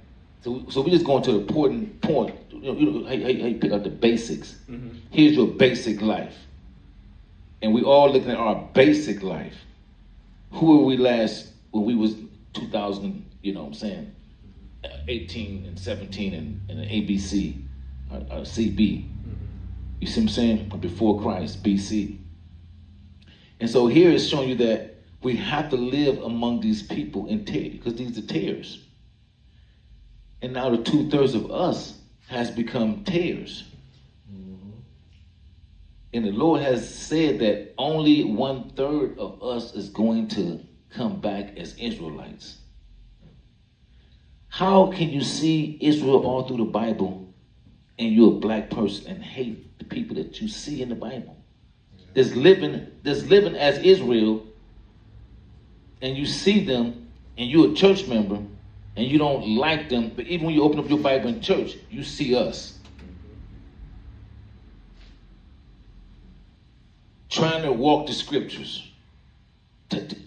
So we're just going to the important point. How you pick out the basics. Mm-hmm. Here's your basic life. And we all looking at our basic life. Who were we last when we was 2000, 18 and 17 and an ABC, or CB. Mm-hmm. You see what I'm saying? Before Christ, BC. And so here it's showing you that we have to live among these people in tears, because these are tares. And now the 2/3 of us has become tares. Mm-hmm. And the Lord has said that only 1/3 of us is going to come back as Israelites. How can you see Israel all through the Bible and you're a black person and hate the people that you see in the Bible? That's living as Israel, and you see them and you're a church member and you don't like them, but even when you open up your Bible in church, you see us. Trying to walk the scriptures.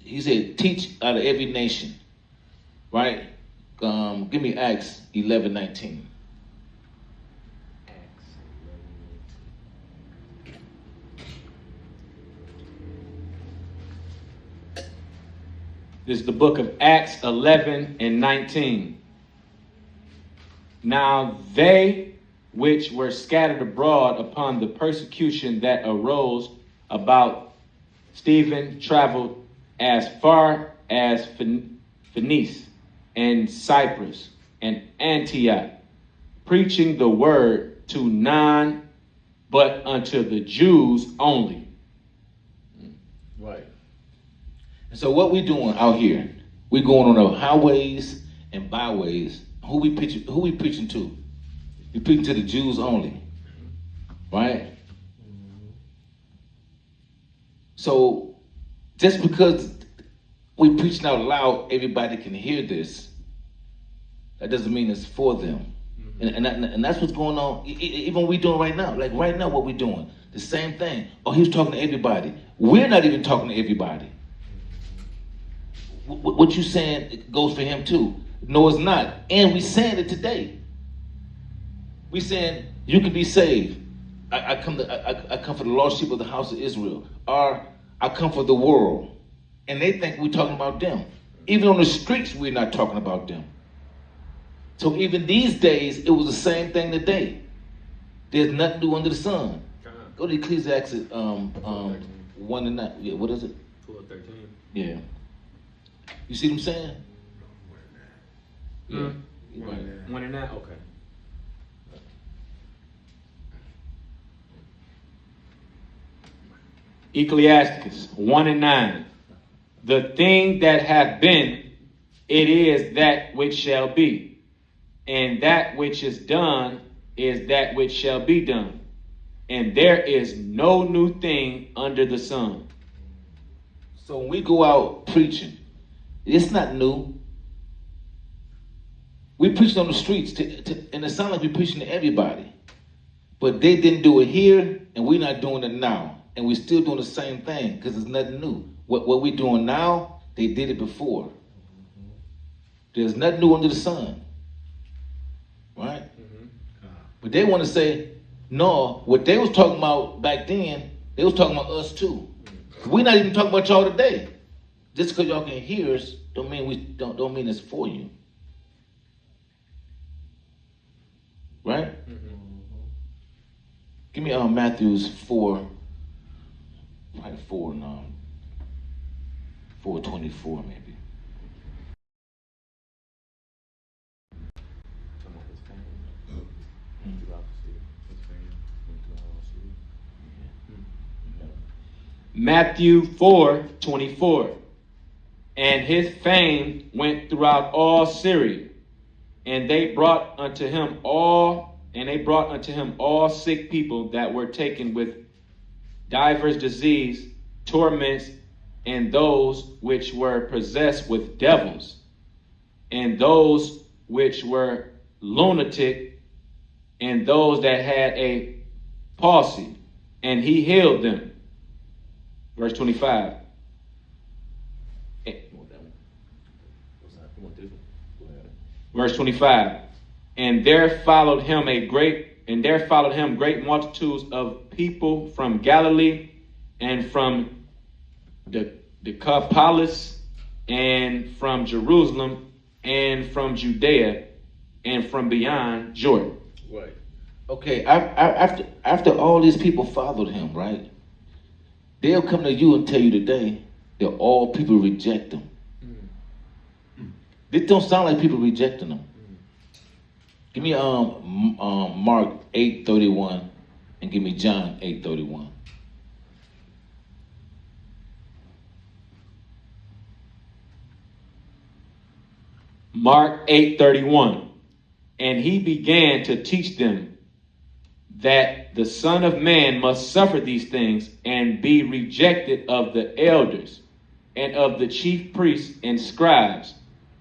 He said, teach out of every nation. Right? Give me Acts 11:19. This is the book of Acts 11 and 19. Now they which were scattered abroad upon the persecution that arose about Stephen traveled as far as Phoenice and Cyprus and Antioch, preaching the word to none but unto the Jews only. Right. And so what we doing out here? We going on the highways and byways. Who we preaching to? We preaching to the Jews only. Right? So just because we preaching out loud, everybody can hear this. That doesn't mean it's for them. Mm-hmm. And that's what's going on. Even we doing right now. Like right now, what we doing? The same thing. Oh, he was talking to everybody. We're not even talking to everybody. What you saying goes for him too. No, it's not. And we saying it today. We saying you can be saved. I come for the lost sheep of the house of Israel. Or I come for the world. And they think we're talking about them. Even on the streets, we're not talking about them. So even these days, it was the same thing today. There's nothing new under the sun. Go to Ecclesiastes 1 and 9. Yeah, what is it? 12:13. Yeah. You see what I'm saying? Yeah. Right. 1 and 9. Okay. Ecclesiastes 1 and 9. The thing that hath been, it is that which shall be. And that which is done is that which shall be done. And there is no new thing under the sun. So when we go out preaching, it's not new. We preach on the streets, and it sounds like we're preaching to everybody. But they didn't do it here, and we're not doing it now. And we're still doing the same thing because it's nothing new. What we're doing now, they did it before. There's nothing new under the sun. Right? But they want to say, no, what they was talking about back then, they was talking about us too. We're not even talking about y'all today. Just because y'all can hear us, don't mean don't mean it's for you. Right? Give me Matthew's 4, like 4 and 4:24 maybe. Matthew 4:24. And his fame went throughout all Syria, and they brought unto him all sick people that were taken with divers disease, torments, and those which were possessed with devils, and those which were lunatic, and those that had a palsy, and he healed them. Verse 25. Verse 25. And there followed him great multitudes of people from Galilee and from the Decapolis and from Jerusalem and from Judea and from beyond Jordan. Right. Okay, after all these people followed him, right? They'll come to you and tell you today that all people reject them. This don't sound like people rejecting them. Give me Mark 8:31 and give me John 8:31. Mark 8:31. And he began to teach them that the Son of Man must suffer these things and be rejected of the elders and of the chief priests and scribes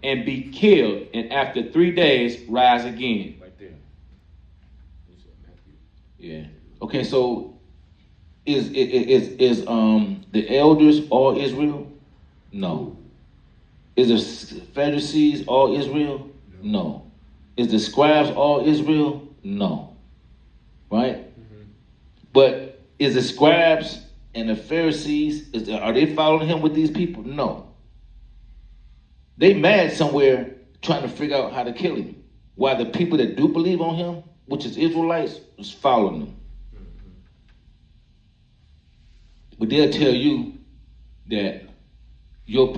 and be killed, and after 3 days rise again. Right there. Yeah. Okay, so is the elders all Israel? No. Is the Pharisees all Israel? No. Is the scribes all Israel? No. Right? But is the scribes and the Pharisees, are they following him with these people? No. They mad somewhere trying to figure out how to kill him. While the people that do believe on him, which is Israelites, is following him. But they'll tell you that your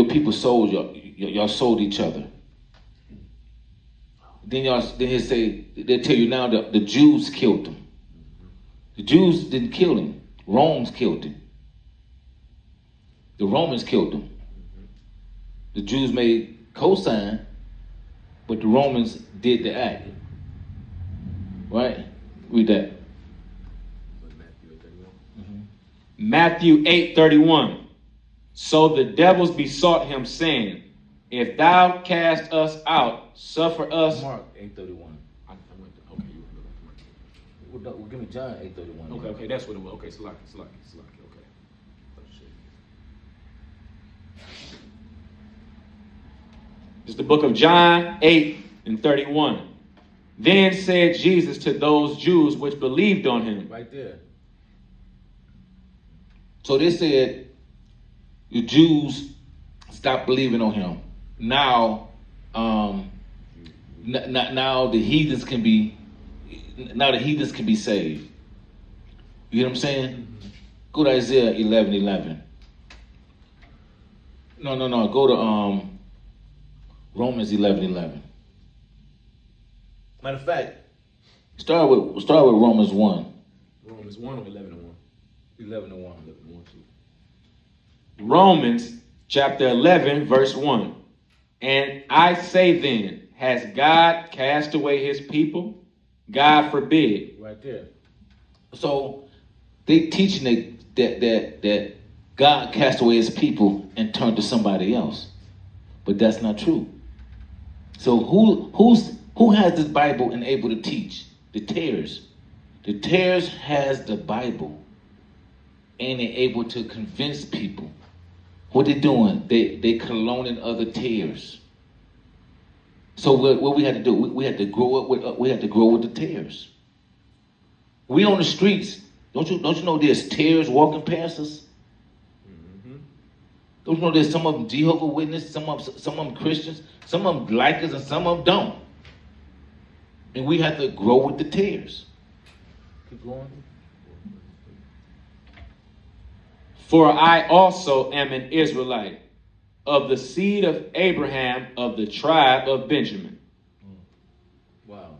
people sold y'all sold each other. Then they'll tell you now that the Jews killed him. The Jews didn't kill him. Romans killed him. The Romans killed him. The Jews made cosign, but the Romans did the act. Right? Read that. Matthew 8:31. So the devils besought him, saying, If thou cast us out, suffer us. Mark 8:31. Well, give me John 8:31. Okay, that's what it was. Okay, it's lucky. Okay. It's the book of John 8:31. Then said Jesus to those Jews which believed on him. Right there. So they said the Jews stopped believing on him. Now, now the heathens can be saved. You know what I'm saying? Go to Isaiah 11:11. No. Go to Romans 11:11. Matter of fact, start with Romans 1. Romans 1 or 11:1? 11:1. Romans chapter 11, verse 1. And I say then, has God cast away his people? God forbid. Right there. So they teaching that God cast away his people and turned to somebody else. But that's not true. So who has this Bible and able to teach? The tares. The tares has the Bible and they're able to convince people. What they doing? They cloning other tares. So what we had to do? We had to grow up with the tares. We on the streets. Don't you know there's tares walking past us? Mm-hmm. Don't you know there's some of them Jehovah's Witnesses, some of them Christians, some of them like us and some of them don't. And we have to grow with the tares. Keep going. For I also am an Israelite, of the seed of Abraham, of the tribe of Benjamin. Wow.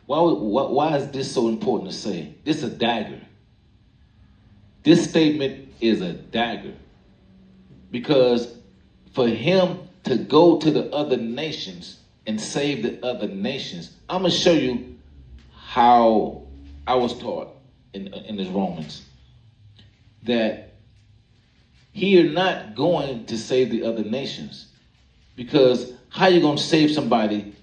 Why is this so important to say? This is a dagger. This statement is a dagger. Because for him to go to the other nations and save the other nations, I'm going to show you how I was taught in this Romans. That he are not going to save the other nations. Because how you going to save somebody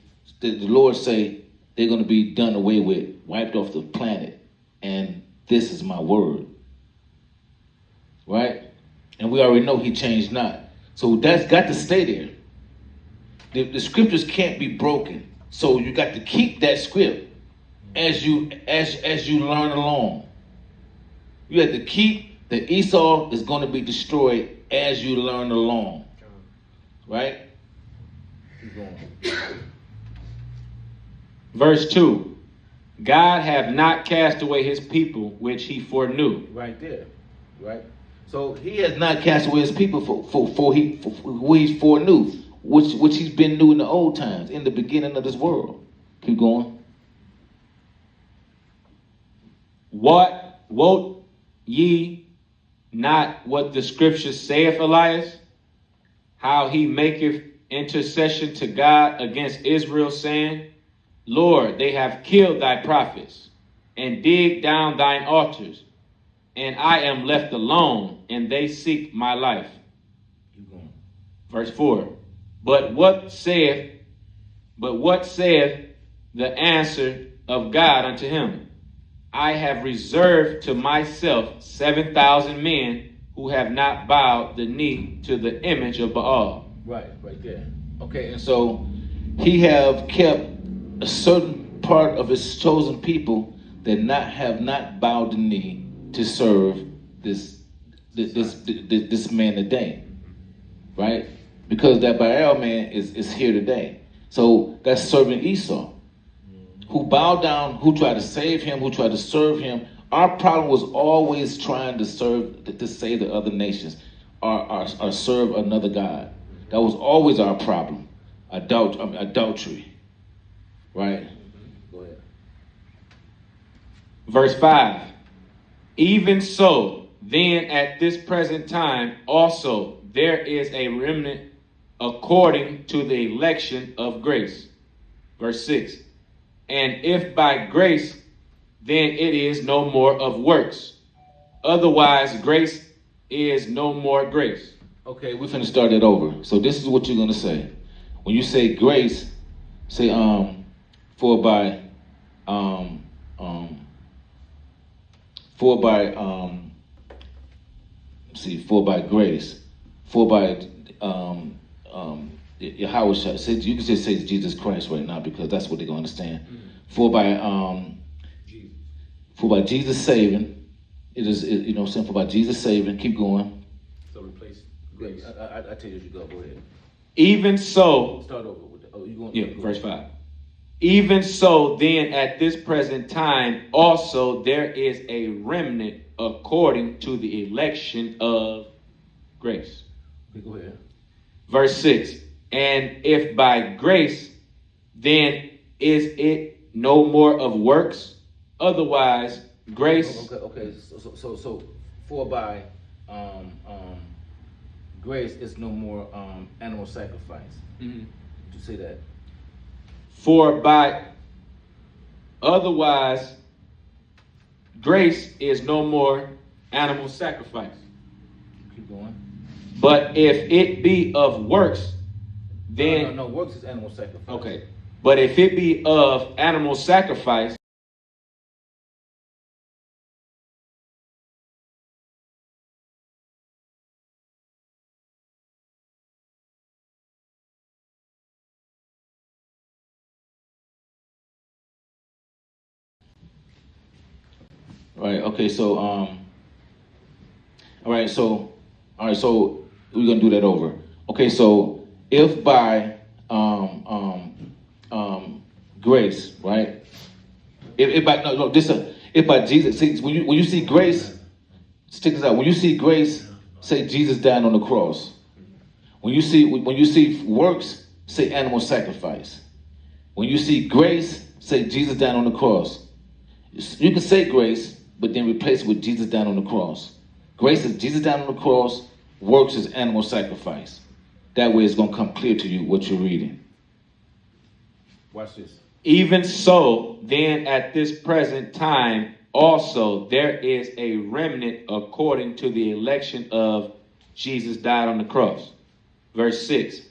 that the Lord say they're going to be done away with, wiped off the planet, and this is my word. Right? And we already know he changed not. So that's got to stay there. The scriptures can't be broken. So you got to keep that script as you learn along. You have to keep the Esau is going to be destroyed as you learn along. Right? Keep going. Verse 2. God hath not cast away his people which he foreknew. Right there. Right? So he has not cast away his people for what he foreknew, which he's been new in the old times, in the beginning of this world. Keep going. What wot ye not what the scripture saith, Elias? How he maketh intercession to God against Israel, saying, Lord, they have killed thy prophets, and digged down thine altars, and I am left alone, and they seek my life. Keep going. Verse 4. But what saith the answer of God unto him? I have reserved to myself 7,000 men who have not bowed the knee to the image of Baal. Right there. Okay, and so he have kept a certain part of his chosen people that have not bowed the knee to serve this man today, right? Because that Baal man is here today. So that's serving Esau, who bowed down, who tried to save him, who tried to serve him. Our problem was always trying to save the other nations, or serve another God. That was always our problem. Adultery, right? Go ahead. Verse 5. Even so, then at this present time also there is a remnant according to the election of grace. Verse 6. And if by grace, then it is no more of works. Otherwise, grace is no more grace. Okay, we're finna start it over. So this is what you're gonna say. When you say grace, say for by grace, for by Yahweh say, you can just say Jesus Christ right now because that's what they're gonna understand. Jesus. For by Jesus saving, it is you know what I'm saying, for by Jesus saving, keep going. So replace grace. I tell you as you go. Go ahead. Even so, Start over with. You going? yeah, verse 5. Even so, then at this present time also there is a remnant according to the election of grace. Okay, go ahead. Verse 6. And if by grace, then is it no more of works? Otherwise, grace. Okay. So for by grace is no more animal sacrifice. Mhm. To say that. For by otherwise, grace is no more animal sacrifice. Keep going. But if it be of works, then No. Works is animal sacrifice. okay. But if it be of animal sacrifice, Right. Okay. So all right. So we're gonna do that over. Okay. So if by grace, right? If by no this if by Jesus, see when you see grace, stick this out. When you see grace, say Jesus died on the cross. When you see works, say animal sacrifice. When you see grace, say Jesus died on the cross. You can say grace, but then replace it with Jesus died on the cross. Grace is Jesus died on the cross. Works is animal sacrifice. That way it's going to come clear to you what you're reading. Watch this. even so, then at this present time also there is a remnant according to the election of Jesus died on the cross. Verse 6.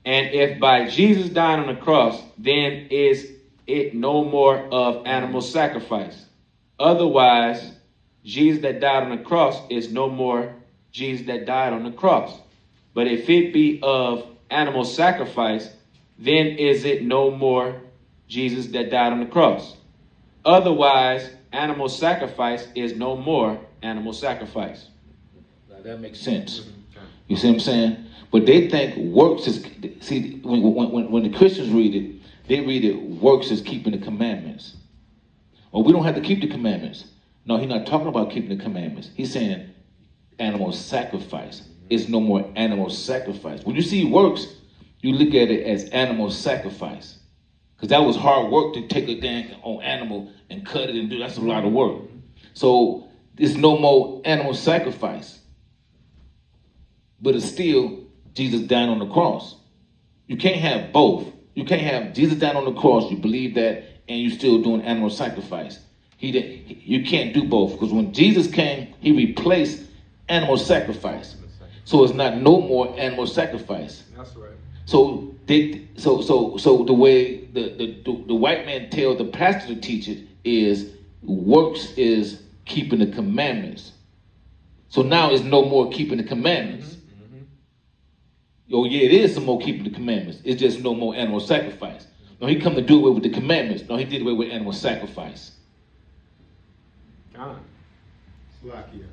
And if by Jesus died on the cross, then is it no more of animal sacrifice. Otherwise, Jesus that died on the cross is no more Jesus that died on the cross. But if it be of animal sacrifice, then is it no more Jesus that died on the cross. Otherwise, animal sacrifice is no more animal sacrifice. Now that makes sense. You see what I'm saying? But they think works is, see, when the Christians read it, they read it, works is keeping the commandments. Well, we don't have to keep the commandments. No, he's not talking about keeping the commandments. He's saying animal sacrifice is no more animal sacrifice. When you see works, you look at it as animal sacrifice. Because that was hard work to take a dang on animal and cut it and do. That's a lot of work. So there's no more animal sacrifice. But it's still Jesus dying on the cross. You can't have both. You can't have Jesus dying on the cross, you believe that, and you still doing animal sacrifice. You can't do both, because when Jesus came, he replaced animal sacrifice. So it's not no more animal sacrifice. That's right. So the way the white man tells the pastor to teach it is works is keeping the commandments. So now it's no more keeping the commandments. Oh yeah, it is some more keeping the commandments. It's just no more animal sacrifice. No, he come to do away with the commandments. No, he did away with animal sacrifice. Slovakia.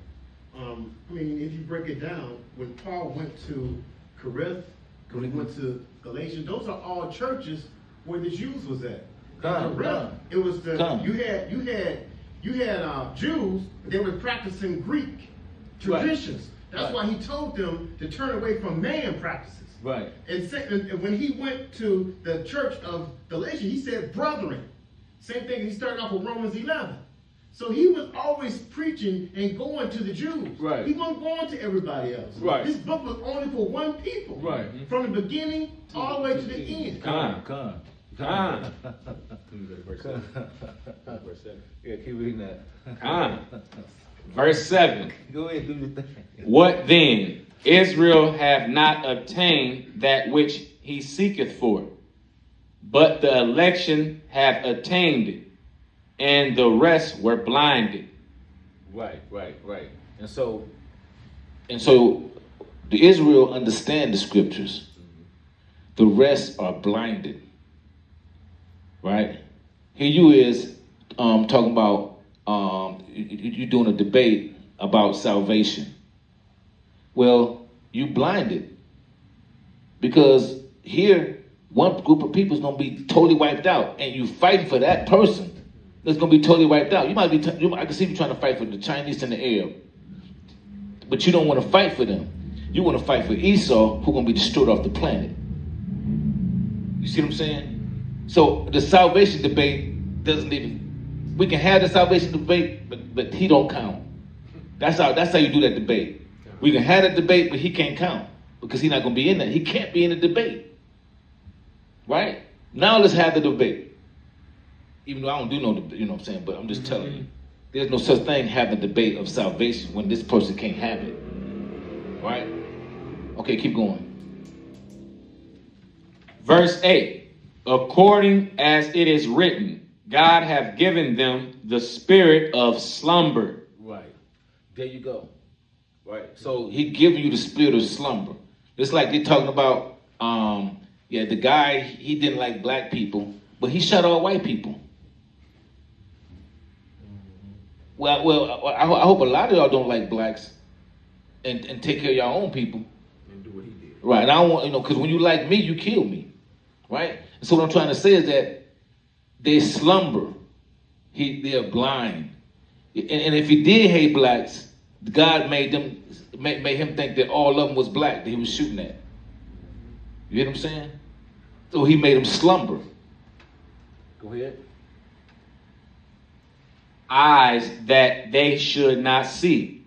I mean, if you break it down, when Paul went to Corinth, when he went to Galatians, those are all churches where the Jews was at. Corinth, it was you had Jews, they were practicing Greek traditions. Right. That's why he told them to turn away from man practices. Right. And when he went to the church of Galatia, he said, brethren. Same thing, he started off with Romans 11. So he was always preaching and going to the Jews. Right. He wasn't going to everybody else. Right. This book was only for one people. Right. From the beginning all the way to the end. Come. Verse 7. Verse 7. Yeah, keep reading that. Verse 7. Go ahead, do your thing. What then? Israel have not obtained that which he seeketh for, but the election have attained it, and the rest were blinded. Right. And so the Israel understand the scriptures. the rest are blinded. Right? Here you is talking about you doing a debate about salvation. Well, you blinded. Because here, one group of people is going to be totally wiped out, and you fighting for that person that's going to be totally wiped out. You might be, I can see you trying to fight for the Chinese and the Arab, but you don't want to fight for them. You want to fight for Esau, who's going to be destroyed off the planet. You see what I'm saying? So the salvation debate doesn't even. We can have the salvation debate, but he don't count. That's how you do that debate. We can have that debate, but he can't count because he's not going to be in that. He can't be in the debate. Right? Now let's have the debate. Even though I don't do no debate, you know what I'm saying? But I'm just telling you. There's no such thing having a debate of salvation when this person can't have it. Right? Okay, keep going. Verse 8. According as it is written, God hath given them the spirit of slumber. Right. There you go. Right. So he giving you the spirit of slumber. It's like they're talking about, the guy, he didn't like black people, but he shot all white people. Well, I hope a lot of y'all don't like blacks and take care of your own people. And do what he did. Right. And I don't want, because when you like me, you kill me. Right? And so what I'm trying to say is that they slumber. They're blind. And if he did hate blacks, God made him think that all of them was black that he was shooting at. You hear what I'm saying? So he made them slumber. Go ahead. Eyes that they should not see,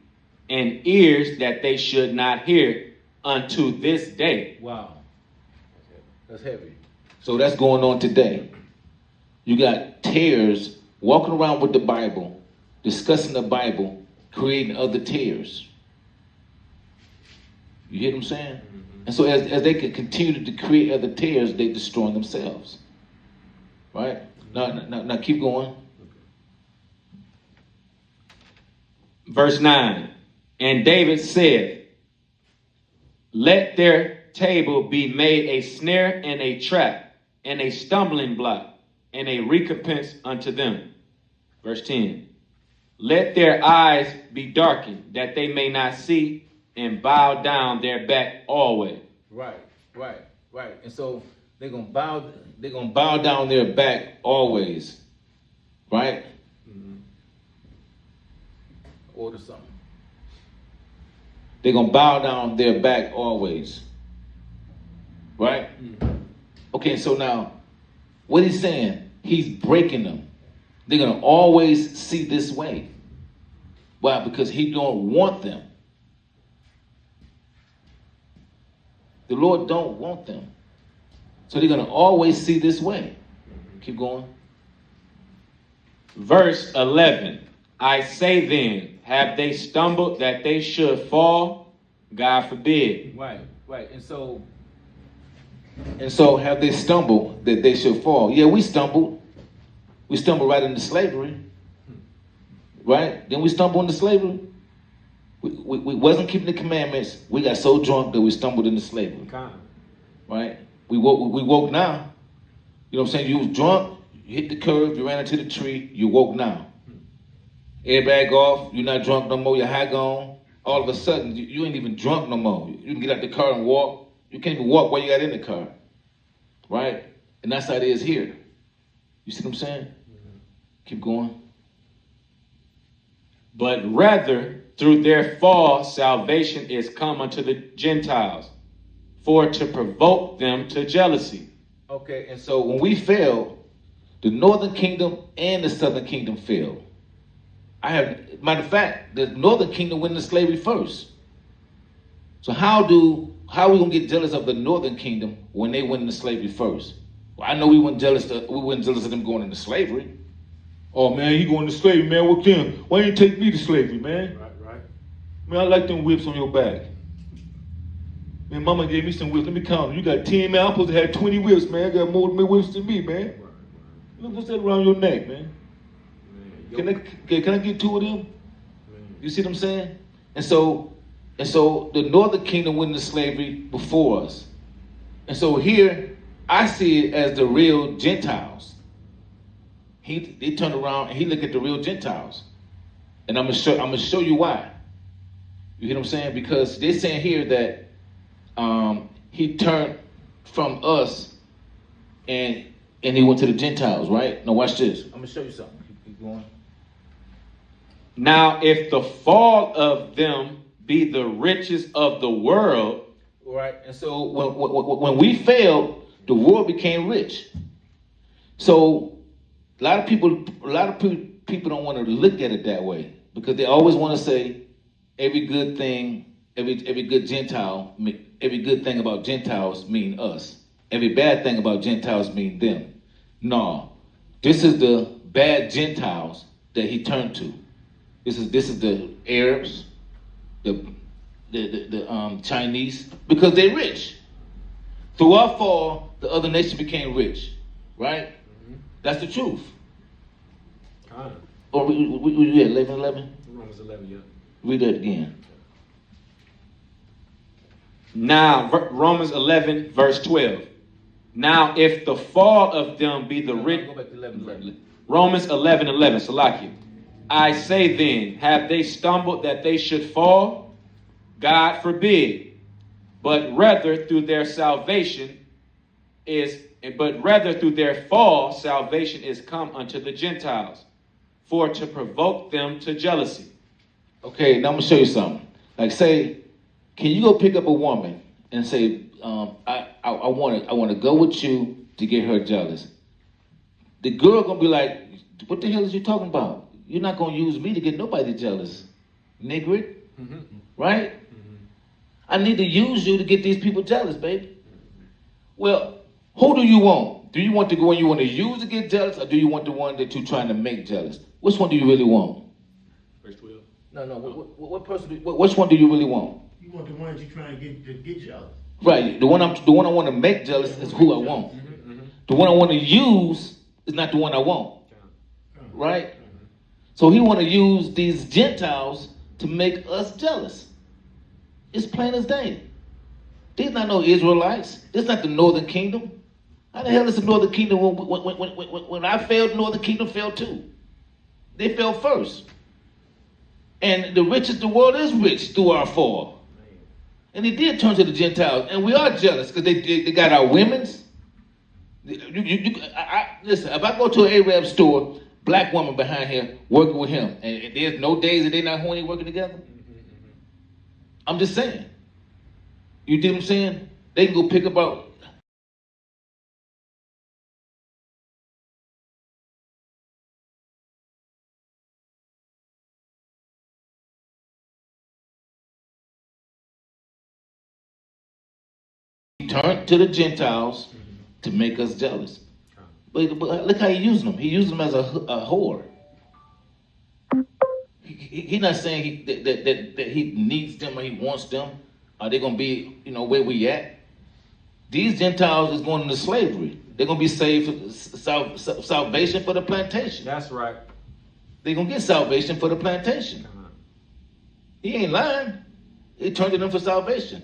and ears that they should not hear unto this day. Wow. That's heavy. So that's going on today. You got tares walking around with the Bible, discussing the Bible, creating other tares. You hear what I'm saying? Mm-hmm. And so as they can continue to create other tares, they destroy themselves. Right? Now keep going. Verse 9. And David said, let their table be made a snare and a trap, and a stumbling block, and a recompense unto them. Verse 10. Let their eyes be darkened, that they may not see, and bow down their back always. Right. And so they're gonna bow down their back always. Right? Mm-hmm. Order something. They're gonna bow down their back always. Right? Mm-hmm. Okay, so now what he's saying, he's breaking them. They're gonna always see this way. Why? Because he don't want them. The Lord don't want them. So they're going to always see this way. Keep going. Verse 11. I say then, have they stumbled that they should fall? God forbid. Right. And so have they stumbled that they should fall? Yeah, we stumbled. We stumbled right into slavery. Right? Then we stumbled into slavery. We wasn't keeping the commandments. We got so drunk that we stumbled into slavery. Right? We woke now. You know what I'm saying? You was drunk, you hit the curb, you ran into the tree, you woke now. Airbag off, you're not drunk no more, your high gone. All of a sudden, you ain't even drunk no more. You can get out the car and walk. You can't even walk while you got in the car. Right? And that's how it is here. You see what I'm saying? Mm-hmm. Keep going. But rather, through their fall, salvation is come unto the Gentiles, for to provoke them to jealousy. Okay, and so when we fell, the northern kingdom and the southern kingdom fell. Matter of fact, the northern kingdom went into slavery first. So how are we gonna get jealous of the northern kingdom when they went into slavery first? Well, I know we weren't jealous of them going into slavery. Oh man, he going to slavery, man. What then? Why didn't you take me to slavery, man? Right. Man, I like them whips on your back. Man, mama gave me some whips. Let me count them. You got 10, man. I'm supposed to have 20 whips, man. I got more whips than me, man. Look what's that around your neck, man. Can I get 2 of them? You see what I'm saying? And so the northern kingdom went into slavery before us. And so here, I see it as the real Gentiles. He turned around and he looked at the real Gentiles. And I'm gonna show you why. You hear what I'm saying? Because they're saying here that he turned from us and he went to the Gentiles, right? Now watch this. I'm gonna show you something. Keep going. Now, if the fall of them be the riches of the world, Right. And so when we failed, the world became rich. So a lot of people don't want to look at it that way because they always want to say every good thing, every good Gentile, every good thing about Gentiles mean us. Every bad thing about Gentiles mean them. No, this is the bad Gentiles that he turned to. This is the Arabs, the Chinese, because they're rich. Through our fall, the other nation became rich, right? Mm-hmm. That's the truth. Or we at 11:11? Romans 11, yeah. Read that again. now, Romans 11, verse 12. Now, if the fall of them be the rich, Go back to 11:11. Romans 11:11, Salakia. I say then, have they stumbled that they should fall? God forbid. But rather through their fall, salvation is come unto the Gentiles, for to provoke them to jealousy. Okay, now I'm gonna show you something. Like, say, can you go pick up a woman and say, I want to go with you to get her jealous? The girl gonna be like, what the hell is you talking about? You're not gonna use me to get nobody jealous, nigger. Mm-hmm. Right? Mm-hmm. I need to use you to get these people jealous, baby. Well, who do you want? Do you want the one you want to use to get jealous, or do you want the one that you're trying to make jealous? Which one do you really want? Verse 12. No. What person? Which one do you really want? You want the ones you're trying to get jealous. Right. The one I want to make jealous is who I want. Mm-hmm, mm-hmm. The one I want to use is not the one I want. Right? Mm-hmm. So he want to use these Gentiles to make us jealous. It's plain as day. These not no Israelites. This not the northern kingdom. How the hell is the northern kingdom when I failed, the northern kingdom failed too? They fell first. And the richest in the world is rich through our fall. And he did turn to the Gentiles. And we are jealous because they got our women's. Listen, if I go to an Arab store, black woman behind here working with him, and there's no days that they not horny working together. I'm just saying. You dig what I'm saying? They can go pick up out. He turned to the Gentiles to make us jealous. But look how he used them. He used them as a whore. He's not saying that he needs them or he wants them. Are they going to be, where we at? These Gentiles is going into slavery. They're going to be saved for salvation for the plantation. That's right. They're going to get salvation for the plantation. He ain't lying. He turned to them for salvation.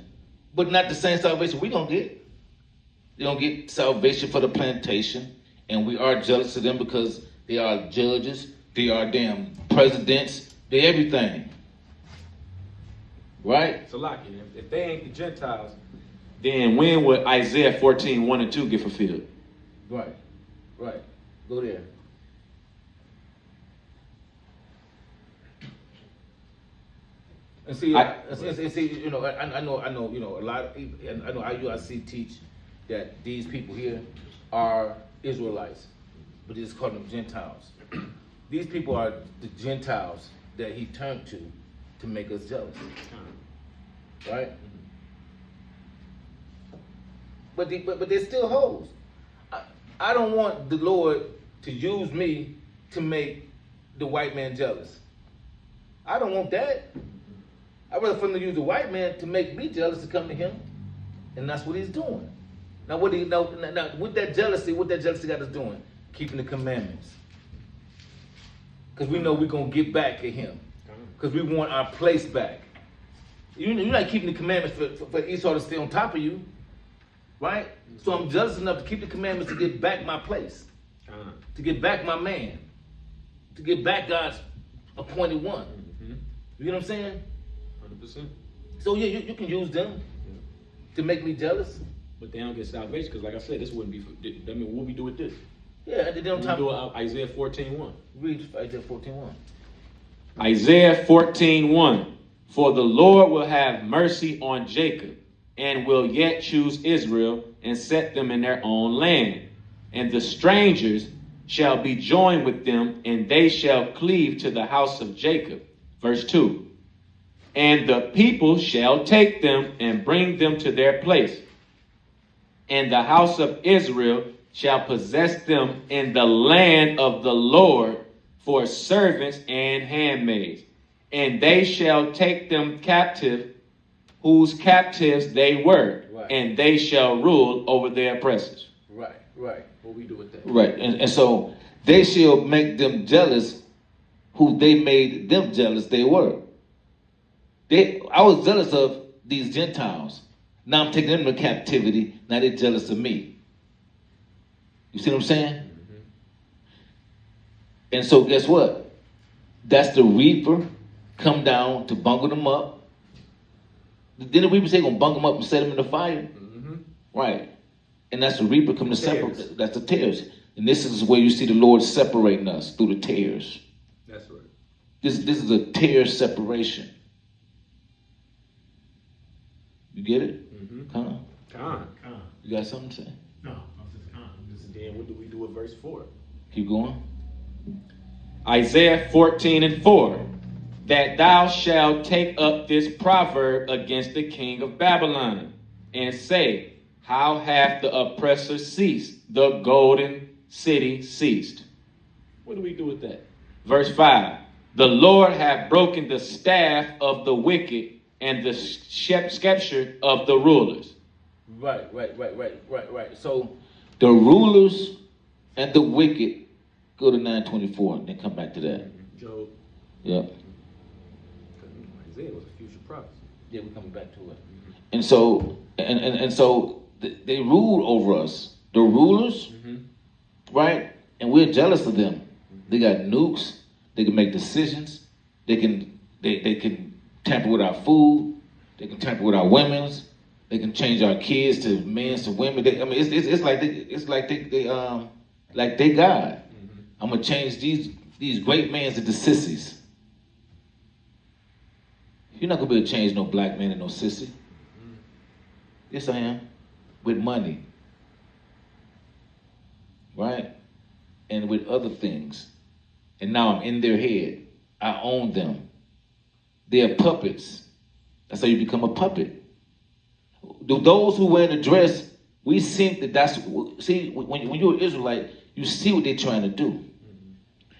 But not the same salvation we going to get. They don't get salvation for the plantation. And we are jealous of them because they are judges. They are damn presidents. They're everything. Right? So, like, if they ain't the Gentiles, Then when would Isaiah 14, 1 and 2 get fulfilled? Right. Go there. And see, I know, a lot of people, and I know IUIC teach that these people here are Israelites, but it's called them Gentiles. These people are the Gentiles that he turned to make us jealous. Right? But they're still hoes. I don't want the Lord to use me to make the white man jealous. I don't want that. I'd rather for him to use the white man to make me jealous to come to him. And that's what he's doing. Now with that jealousy, what that jealousy got us doing? Keeping the commandments. Because we know we're going to get back at him. Because we want our place back. You're not keeping the commandments for Esau to stay on top of you. right? So I'm jealous enough to keep the commandments to get back my place, to get back my man, to get back God's appointed one. You know what I'm saying? 100%. So yeah, you can use them to make me jealous. But they don't get salvation because, like I said, this wouldn't be. I mean, what we do with this? Yeah, they don't We talk. do Isaiah 14:1. Read Isaiah 14:1. Isaiah 14:1. For the Lord will have mercy on Jacob, and will yet choose Israel, and set them in their own land. And the strangers shall be joined with them, and they shall cleave to the house of Jacob. Verse 2. And the people shall take them and bring them to their place. And the house of Israel shall possess them in the land of the Lord for servants and handmaids. And they shall take them captive, whose captives they were, Right. and they shall rule over their oppressors. Right. What we do with that? Right. And so they shall make them jealous who they made them jealous they were. I was jealous of these Gentiles. Now I'm taking them to captivity. Now they're jealous of me. You see what I'm saying? And so guess what? That's the reaper come down to bungle them up. Didn't the reaper say gonna bungle them up and set them in the fire? Right. And that's the reaper come to separate. That's the tares. And this is where you see the Lord separating us through the tares. That's right. This is a tear separation. You get it? Con? Con. You got something to say? No, I'm just con. Then what do we do with verse 4? Keep going. Isaiah 14:4. That thou shalt take up this proverb against the king of Babylon, and say, how hath the oppressor ceased? The golden city ceased. What do we do with that? Verse 5. The Lord hath broken the staff of the wicked and the scepter of the rulers. Right. So The rulers and the wicked, go to 9:24 and then come back to that. Job. Yep. Isaiah was a future prophet. yeah, we're coming back to it. And so they rule over us. The rulers, right? And we're jealous of them. They got nukes. They can make decisions. They can tamper with our food. They can tamper with our women's. They can change our kids to men to women. It's like they God. I'm gonna change these great men into sissies. You're not gonna be able to change no black man and no sissy. Yes, I am. With money. Right? And with other things. And now I'm in their head. I own them. They're puppets. That's how you become a puppet. Those who wear the dress, we think see, when you're an Israelite, you see what they're trying to do.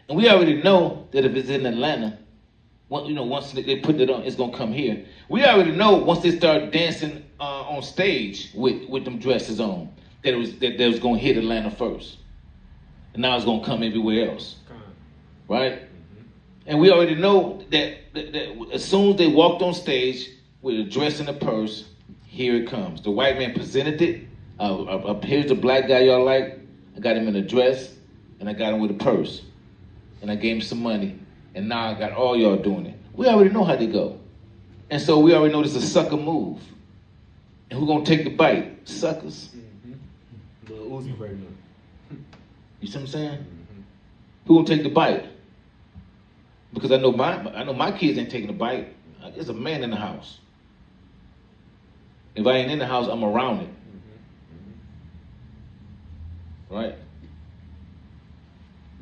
And we already know that if it's in Atlanta, once they put it on, it's gonna come here. We already know once they start dancing on stage with them dresses on, that it was gonna hit Atlanta first, and now it's gonna come everywhere else, right? And we already know that as soon as they walked on stage with a dress and a purse, here it comes. The white man presented it. Here's the black guy y'all like. I got him in a dress, and I got him with a purse, and I gave him some money. And now I got all y'all doing it. We already know how they go. And so we already know this is a sucker move. And who's going to take the bite? Suckers. The Uzi right now. You see what I'm saying? Who going to take the bite? Because I know my kids ain't taking the bite. There's a man in the house. If I ain't in the house, I'm around it. Right?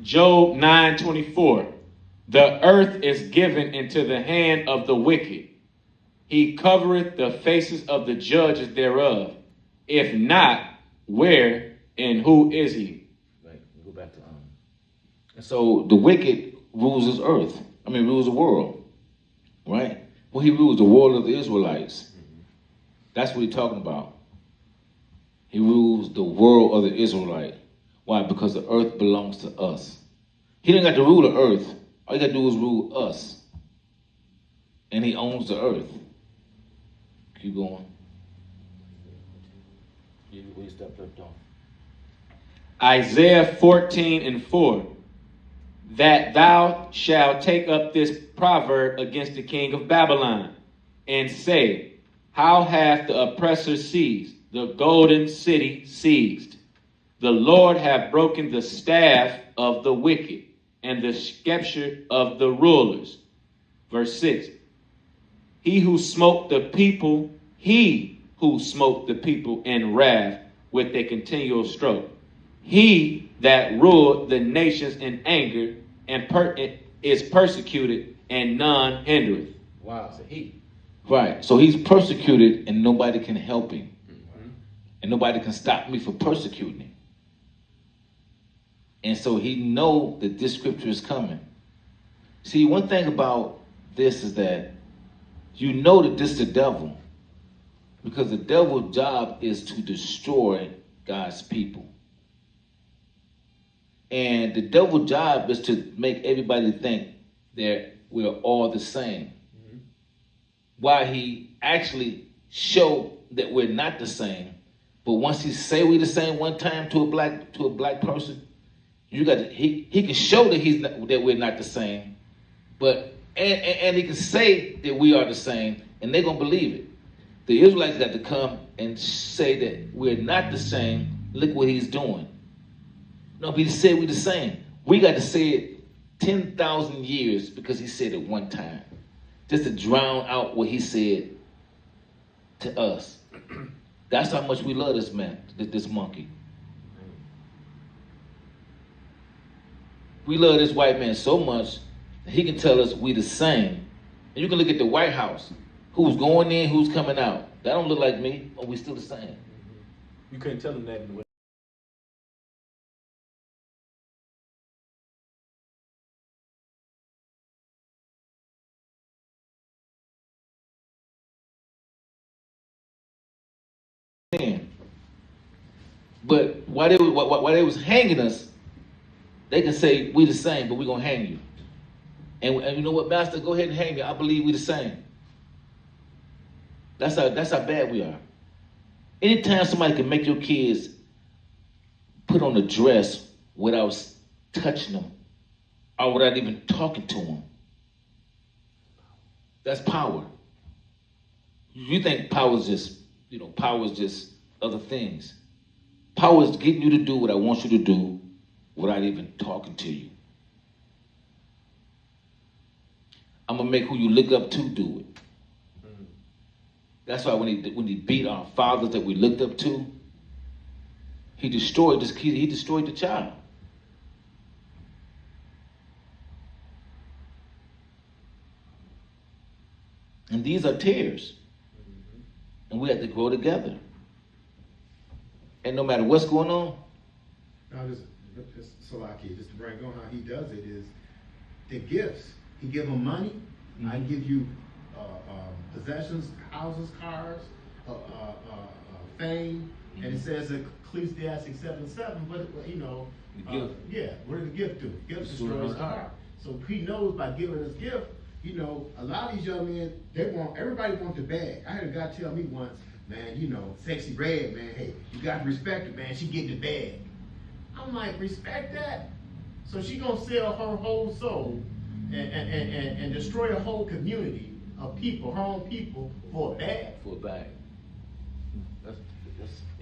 Job 9:24. The earth is given into the hand of the wicked. He covereth the faces of the judges thereof. If not, where and who is he? Right. Go back to And so the wicked rules this earth. Rules the world. Right? Well, he rules the world of the Israelites. That's what he's talking about. He rules the world of the Israelite. Why? Because the earth belongs to us. He didn't got to rule the earth. All you got to do is rule us. And he owns the earth. Keep going. We stepped up on. Isaiah 14:4. That thou shalt take up this proverb against the king of Babylon, and say, how hath the oppressor seized, the golden city seized? The Lord hath broken the staff of the wicked, and the scepter of the rulers. Verse 6. He who smote the people in wrath with a continual stroke. He that ruled the nations in anger and is persecuted, and none hindereth. Wow, it's a he. Right. So he's persecuted and nobody can help him. And nobody can stop me from persecuting him. And so he know that this scripture is coming. See, one thing about this is that you know that this is the devil. Because the devil's job is to destroy God's people. And the devil's job is to make everybody think that we're all the same. While he actually show that we're not the same. But once he say we're the same one time to a black person, he can show that that we're not the same. But and he can say that we are the same, and they're gonna believe it. The Israelites got to come and say that we're not the same. Look what he's doing. No, but he said we're the same. We got to say it 10,000 years because he said it one time. Just to drown out what he said to us. That's how much we love this man, this monkey. We love this white man so much that he can tell us we the same. And you can look at the White House. Who's going in, who's coming out. That don't look like me, but we still the same. You couldn't tell him that in the way. But while they was hanging us, they can say we the same, but we're gonna hang you. And you know what, Master, go ahead and hang me. I believe we the same. That's how bad we are. Anytime somebody can make your kids put on a dress without touching them or without even talking to them, that's power. You think power is just other things. Power is getting you to do what I want you to do without even talking to you. I'm gonna make who you look up to do it. That's why when he beat our fathers that we looked up to, he destroyed the child. And these are tears. And we have to grow together. And no matter what's going on. Now, just Salaki, just to bring on how he does it is the gifts. He give them money. Mm-hmm. I give you possessions, houses, cars, fame, and it says Ecclesiastes 7:7. But what did the gift do? Gift destroys the heart. So he knows by giving us gift. A lot of these young men, everybody wants the bag. I heard a guy tell me once, man, Sexy Red, man, hey, you got to respect her, man. She getting the bag. I'm like, respect that? So she gonna sell her whole soul and destroy a whole community of people, her own people, for a bag. For a bag.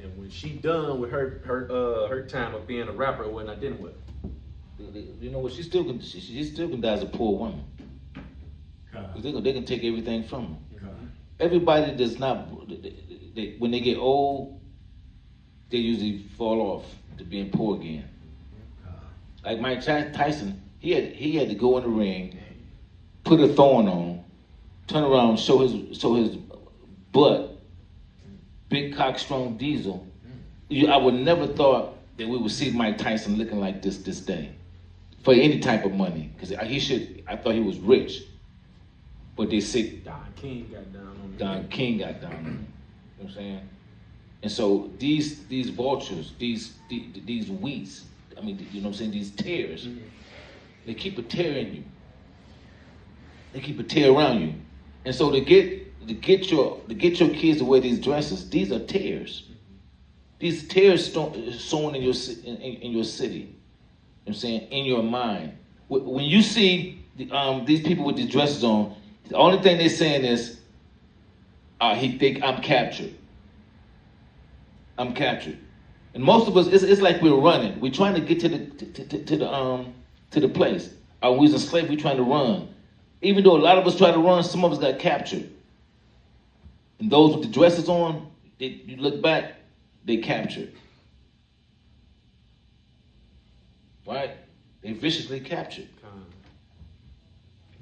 And when she done with her time of being a rapper, when I didn't with. You know what? She still can die as a poor woman. They can take everything from her. Everybody does not. When they get old, they usually fall off to being poor again. Like Mike Tyson, he had to go in the ring, put a thorn on, turn around, show his butt, big cock, strong diesel. I would never thought that we would see Mike Tyson looking like this day, for any type of money, because I thought he was rich. But they said Don King got down on him. You know what I'm saying? And so these vultures, these weeds, you know what I'm saying, these tears, they keep a tear in you. They keep a tear around you. And so to get your kids to wear these dresses, these are tears. These tares sown in your city. You know what I'm saying? In your mind. When you see these people with these dresses on, the only thing they're saying is, he think I'm captured. I'm captured. And most of us, it's like we're running. We're trying to get to the place. We was enslaved, we're trying to run. Even though a lot of us try to run, some of us got captured. And those with the dresses on, you look back, they captured. Right? They viciously captured.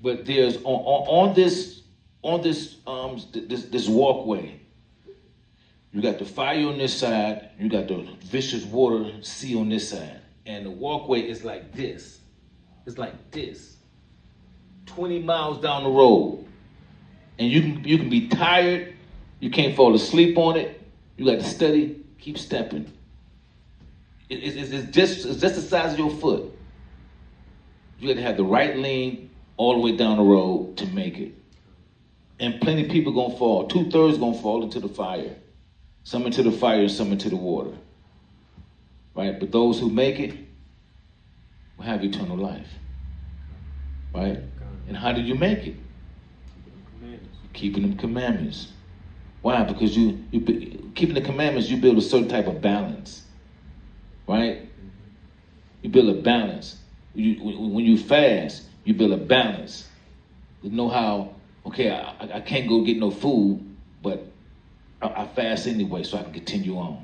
But there's on this walkway, you got the fire on this side, you got the vicious water sea on this side. And the walkway is like this. It's like this. 20 miles down the road. And you can be tired, you can't fall asleep on it, you got to study, keep stepping. It's just the size of your foot. You got to have the right lean all the way down the road to make it. And plenty of people gonna fall. 2/3 gonna fall into the fire. Some into the fire, some into the water. Right? But those who make it will have eternal life. Right? And how do you make it? Keeping them commandments. Why? Because you keeping the commandments, you build a certain type of balance. Right? You build a balance. When you fast, you build a balance. You know how, okay, I can't go get no food, but I fast anyway so I can continue on.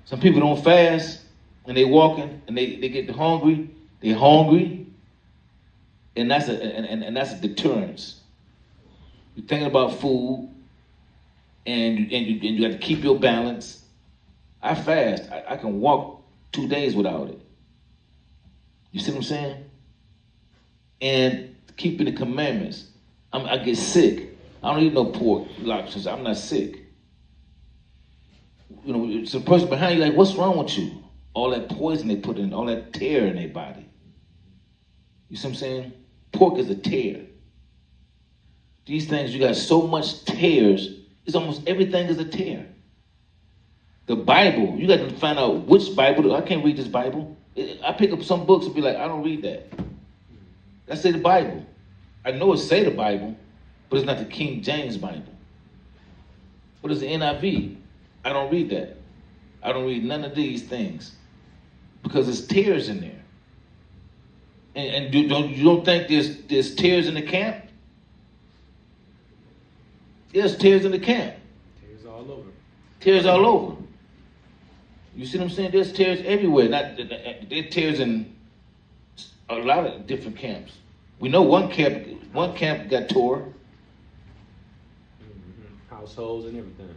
Some people don't fast, and they walking, and they get hungry. They're hungry, and that's a deterrence. You're thinking about food, and you got to keep your balance. I fast. I can walk 2 days without it. You see what I'm saying? And keeping the commandments. I get sick. I don't eat no pork, lobsters. I'm not sick. You know, it's the person behind you like, what's wrong with you? All that poison they put in, all that tear in their body. You see what I'm saying? Pork is a tear. These things, you got so much tears. It's almost everything is a tear. The Bible, you got to find out which Bible. I can't read this Bible. I pick up some books and be like, I don't read that. That say the Bible. I know it say the Bible, but it's not the King James Bible. What is the NIV? I don't read that. I don't read none of these things because there's tears in there. And you don't think there's tears in the camp? There's tears in the camp. Tears all over. Tears all over. You see what I'm saying? There's tears everywhere. There's tears in a lot of different camps. We know one camp got tore. Mm-hmm. Households and everything.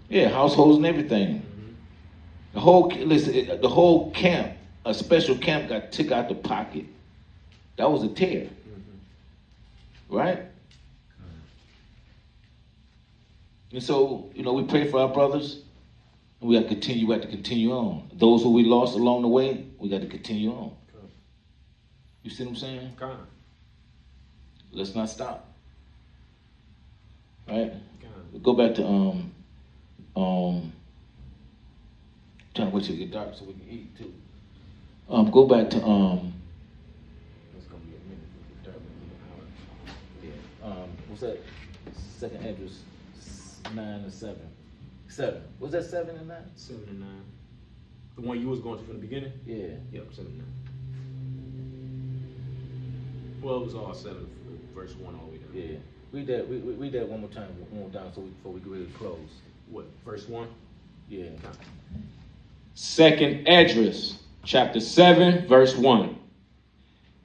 Yeah, households and everything. Mm-hmm. The whole camp, a special camp got took out the pocket. That was a tear. Mm-hmm. Right? Mm-hmm. And so, we pray for our brothers. We have to continue on. Those who we lost along the way, we got to continue on. You see what I'm saying? God. Let's not stop. Right? God. Go back to trying to wait till it get dark so we can eat too. Go back to it's gonna be a minute for it to dark. Yeah. What's that? Second address 9 and 7. 7. Was that 7 and 9? 7 and 9. The one you was going to from the beginning? Yeah. Yep, 7 and 9. Well, it was all 7, verse 1 all the way down. Yeah. Read that one more time, before we get ready to close. What, verse 1? Yeah. Second Esdras, chapter 7, verse 1.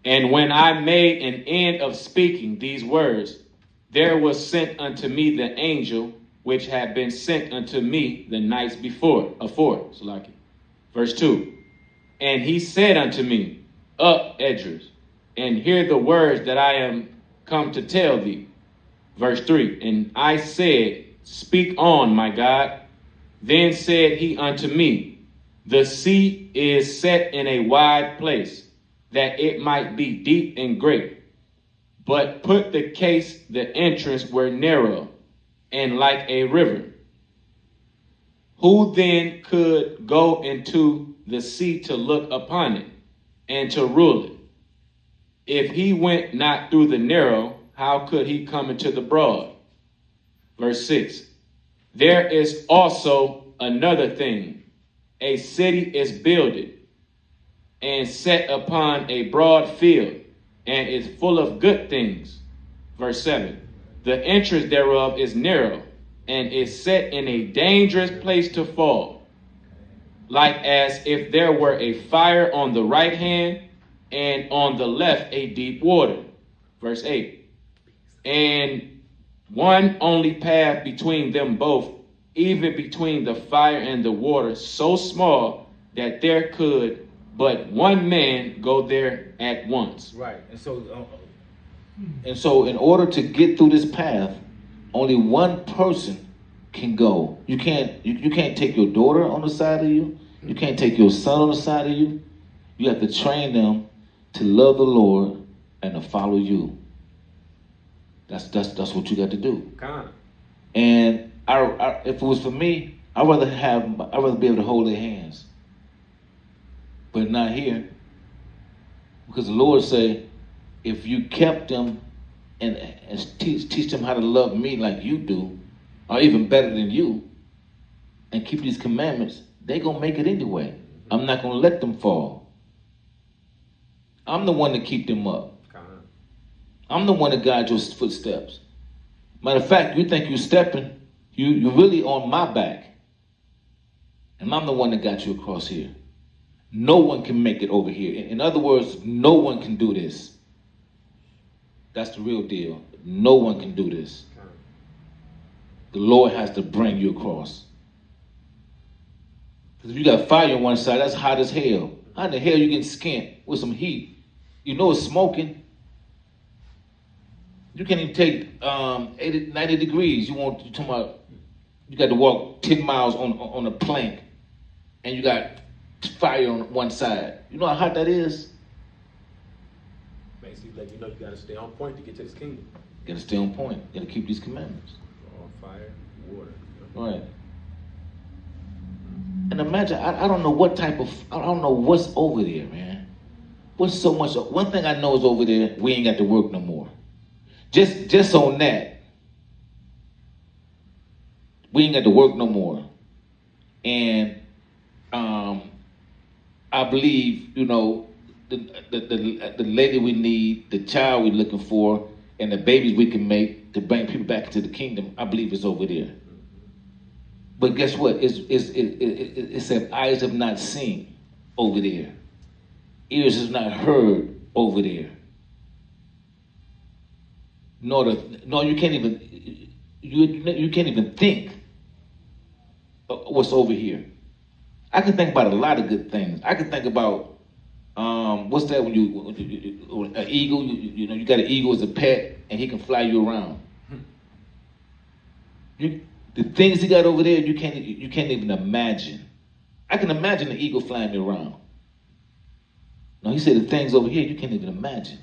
And when I made an end of speaking these words, there was sent unto me the angel which had been sent unto me the nights afore. Verse 2. And he said unto me, Up, Esdras, and hear the words that I am come to tell thee. Verse 3. And I said, Speak on, my God. Then said he unto me, The sea is set in a wide place, that it might be deep and great. But put the entrance were narrow, and like a river. Who then could go into the sea to look upon it and to rule it? If he went not through the narrow, how could he come into the broad? Verse 6. There is also another thing. A city is builded and set upon a broad field, and is full of good things. Verse 7. The entrance thereof is narrow, and is set in a dangerous place to fall, like as if there were a fire on the right hand, and on the left a deep water. Verse 8. And one only path between them both, even between the fire and the water, so small that there could but one man go there at once. Right. And so in order to get through this path, only one person can go. You can't take your daughter on the side of you. You can't take your son on the side of you. You have to train them to love the Lord and to follow you. That's what you got to do. And if it was for me, I'd rather be able to hold their hands. But not here. Because the Lord say, if you kept them and teach them how to love me like you do, or even better than you, and keep these commandments, they're going to make it anyway. I'm not going to let them fall. I'm the one to keep them up. I'm the one to guide your footsteps. Matter of fact, you think you're stepping, you're really on my back. And I'm the one that got you across here. No one can make it over here. In other words, no one can do this. That's the real deal. No one can do this. The Lord has to bring you across. Because if you got fire on one side, that's hot as hell. How in the hell you getting skint with some heat? You know it's smoking. You can't even take 80, 90 degrees. You talking about you got to walk 10 miles on a plank, and you got fire on one side. You know how hot that is? Basically, let you know you got to stay on point to get to this kingdom. You got to stay on point. You got to keep these commandments. On fire, water. Right. And imagine, I don't know I don't know what's over there, man. What's so much? One thing I know is over there, we ain't got to work no more. Just on that. We ain't got to work no more. And I believe, the lady we need, the child we're looking for, and the babies we can make to bring people back into the kingdom, I believe it's over there. But guess what? It said eyes have not seen over there. Ears have not heard over there. No, you can't even think what's over here. I can think about a lot of good things. I can think about what's that when an eagle? You got an eagle as a pet, and he can fly you around. The things he got over there, you can't even imagine. I can imagine the eagle flying me around. No, he said the things over here you can't even imagine.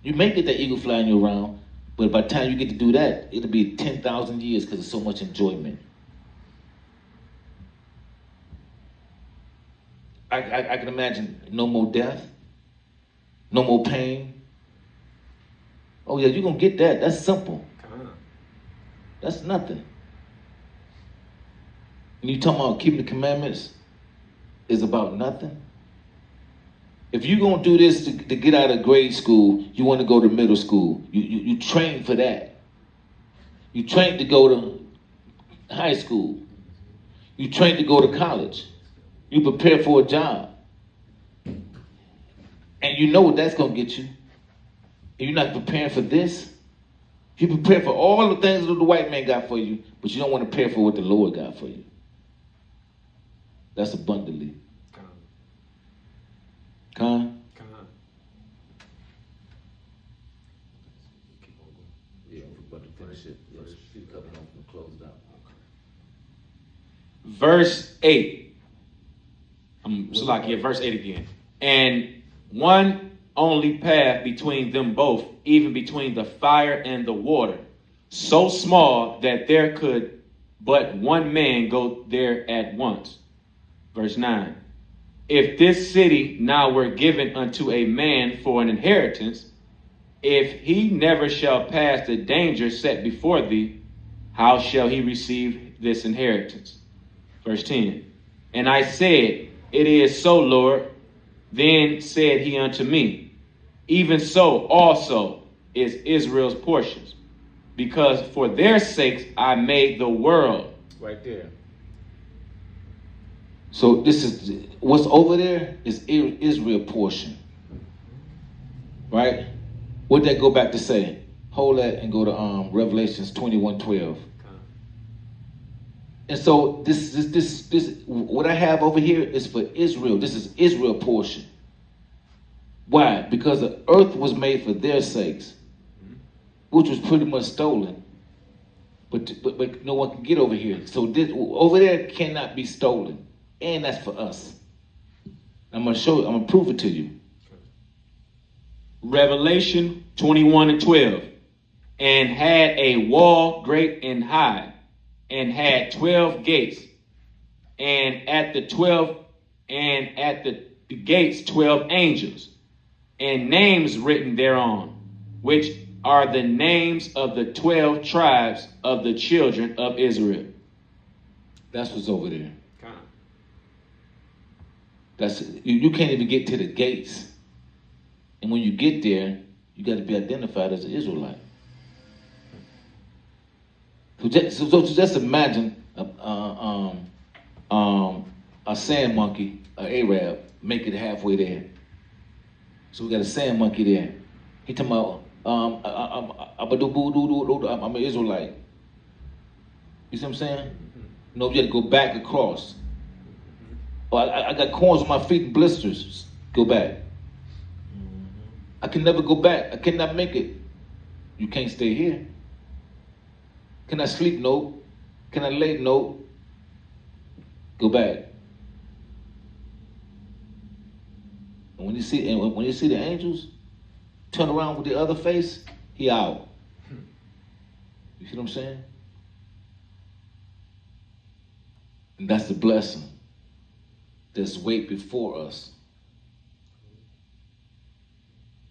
You may get that eagle flying you around, but by the time you get to do that, it'll be 10,000 years because of so much enjoyment. I can imagine no more death, no more pain. Oh yeah, you're going to get that. That's simple. That's nothing. When you talking about keeping the commandments, is about nothing. If you're going to do this to get out of grade school, you want to go to middle school. You train for that. You train to go to high school. You train to go to college. You prepare for a job. And you know what that's going to get you. And you're not preparing for this. You prepare for all the things that the white man got for you, but you don't want to prepare for what the Lord got for you. That's abundantly. Con? Yeah, we're about to finish it. Yes, she's coming home and close it out. Verse 8. Verse 8 again. And one only path between them both, even between the fire and the water, so small that there could but one man go there at once. Verse 9. If this city now were given unto a man for an inheritance, if he never shall pass the danger set before thee, how shall he receive this inheritance? Verse 10. And I said, It is so, Lord. Then said he unto me, Even so also is Israel's portions, because for their sakes I made the world. Right there. So this is what's over there is Israel portion, right? What that go back to say? Hold that and go to Revelations 21:12. And so this what I have over here is for Israel. This is Israel portion. Why? Because the earth was made for their sakes, which was pretty much stolen. But no one can get over here. So this over there cannot be stolen, and that's for us. I'm gonna show you. I'm gonna prove it to you. Revelation 21:12. And had a wall great and high, and had 12 gates, and at the gates 12 angels, and names written thereon, which are the names of the 12 tribes of the children of Israel. That's what's over there. That's you can't even get to the gates, and when you get there, you got to be identified as an Israelite. So just imagine a sand monkey, an Arab, make it halfway there. So we got a sand monkey there. He talking about I'm an Israelite. You see what I'm saying? No, you got to go back across. Oh, I got corns on my feet and blisters. Go back. I can never go back. I cannot make it. You can't stay here. Can I sleep? No. Can I lay? No. Go back. And when you see the angels turn around with the other face, he out. You see what I'm saying? And that's the blessing that's wait before us.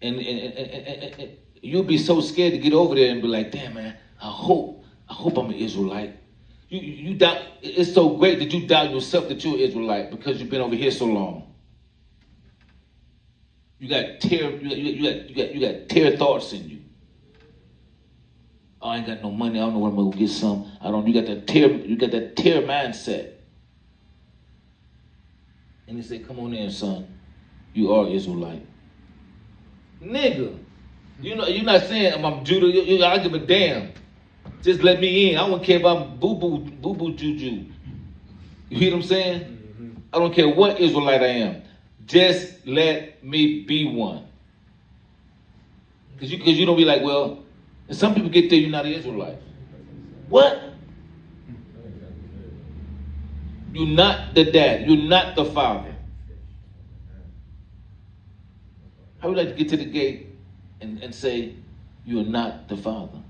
And you'll be so scared to get over there and be like, damn man, I hope I'm an Israelite. You doubt. It's so great that you doubt yourself that you're an Israelite because you've been over here so long. You got tear thoughts in you. Oh, I ain't got no money. I don't know where I'm gonna get some. You got that tear mindset. And they say, come on in, son. You are Israelite. Nigga, you're not saying I'm Judah. I give a damn. Just let me in. I don't care if I'm boo-boo juju. You hear what I'm saying? Mm-hmm. I don't care what Israelite I am. Just let me be one. Because you don't be like, well, and some people get there, you're not an Israelite. What? You're not the dad. You're not the father. How would you like to get to the gate and say, you're not the father?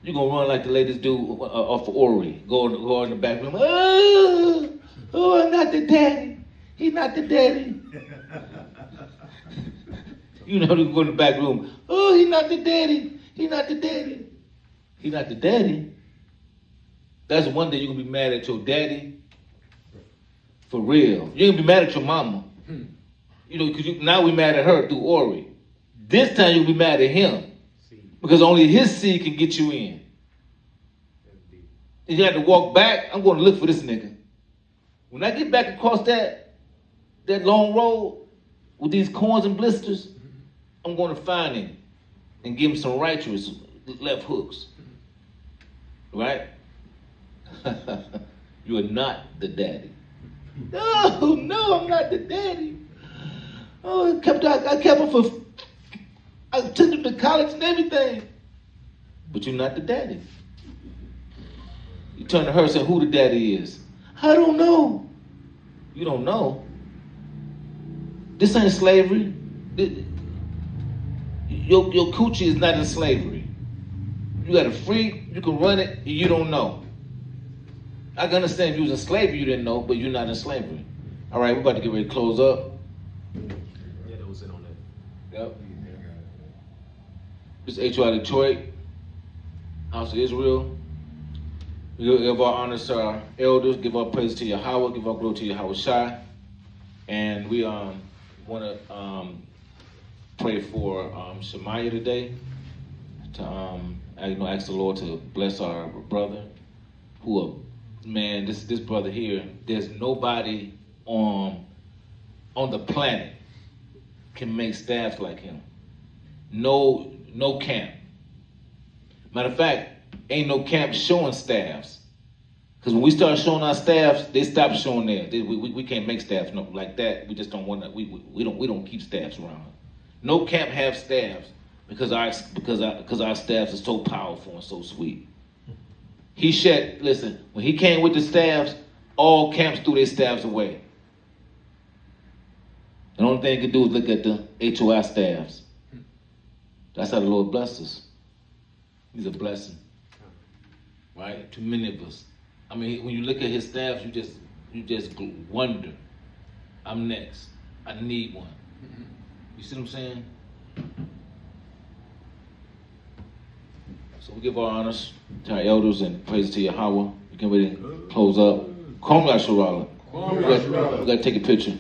You're going to run like the ladies do off of Ori. Go in the back room. Oh, I'm not the daddy. He's not the daddy. You know, you go in the back room. Oh, he's not the daddy. He's not the daddy. He's not the daddy. That's one day you're going to be mad at your daddy. For real. You're going to be mad at your mama. You know, because now we mad at her through Ori. This time you'll be mad at him. Because only his seed can get you in. And you have to walk back. I'm going to look for this nigga. When I get back across that long road with these corns and blisters, I'm going to find him and give him some righteous left hooks. Right? You are not the daddy. No, I'm not the daddy. Oh, I kept him for... I took him to college and everything. But you're not the daddy. You turn to her and say, who the daddy is? I don't know. You don't know. This ain't slavery. Your coochie is not in slavery. You got it free, you can run it, and you don't know. I can understand if you was in slavery, you didn't know, but you're not in slavery. All right, we're about to get ready to close up. Yeah, that was in on that. Yep. This is HOI Detroit, House of Israel. We give our honors to our elders, give our praise to Yahweh, give our glory to Yahweh Shai. And we want to pray for Shemaiah today. To ask the Lord to bless our brother. This brother here, there's nobody on the planet can make staffs like him. No camp. Matter of fact, ain't no camp showing staffs. Because when we start showing our staffs, they stop showing theirs. We can't make staffs like that. We just don't want to. We don't keep staffs around. No camp have staffs because our staffs are so powerful and so sweet. Listen, when he came with the staffs, all camps threw their staffs away. The only thing he could do is look at the HOI staffs. That's how the Lord blessed us. He's a blessing, right? To many of us. I mean, when you look at his staffs, you just wonder. I'm next. I need one. You see what I'm saying? So we give our honors to our elders and praise to Yahweh. We can ready to close up. Come, Sharala. We got to take a picture.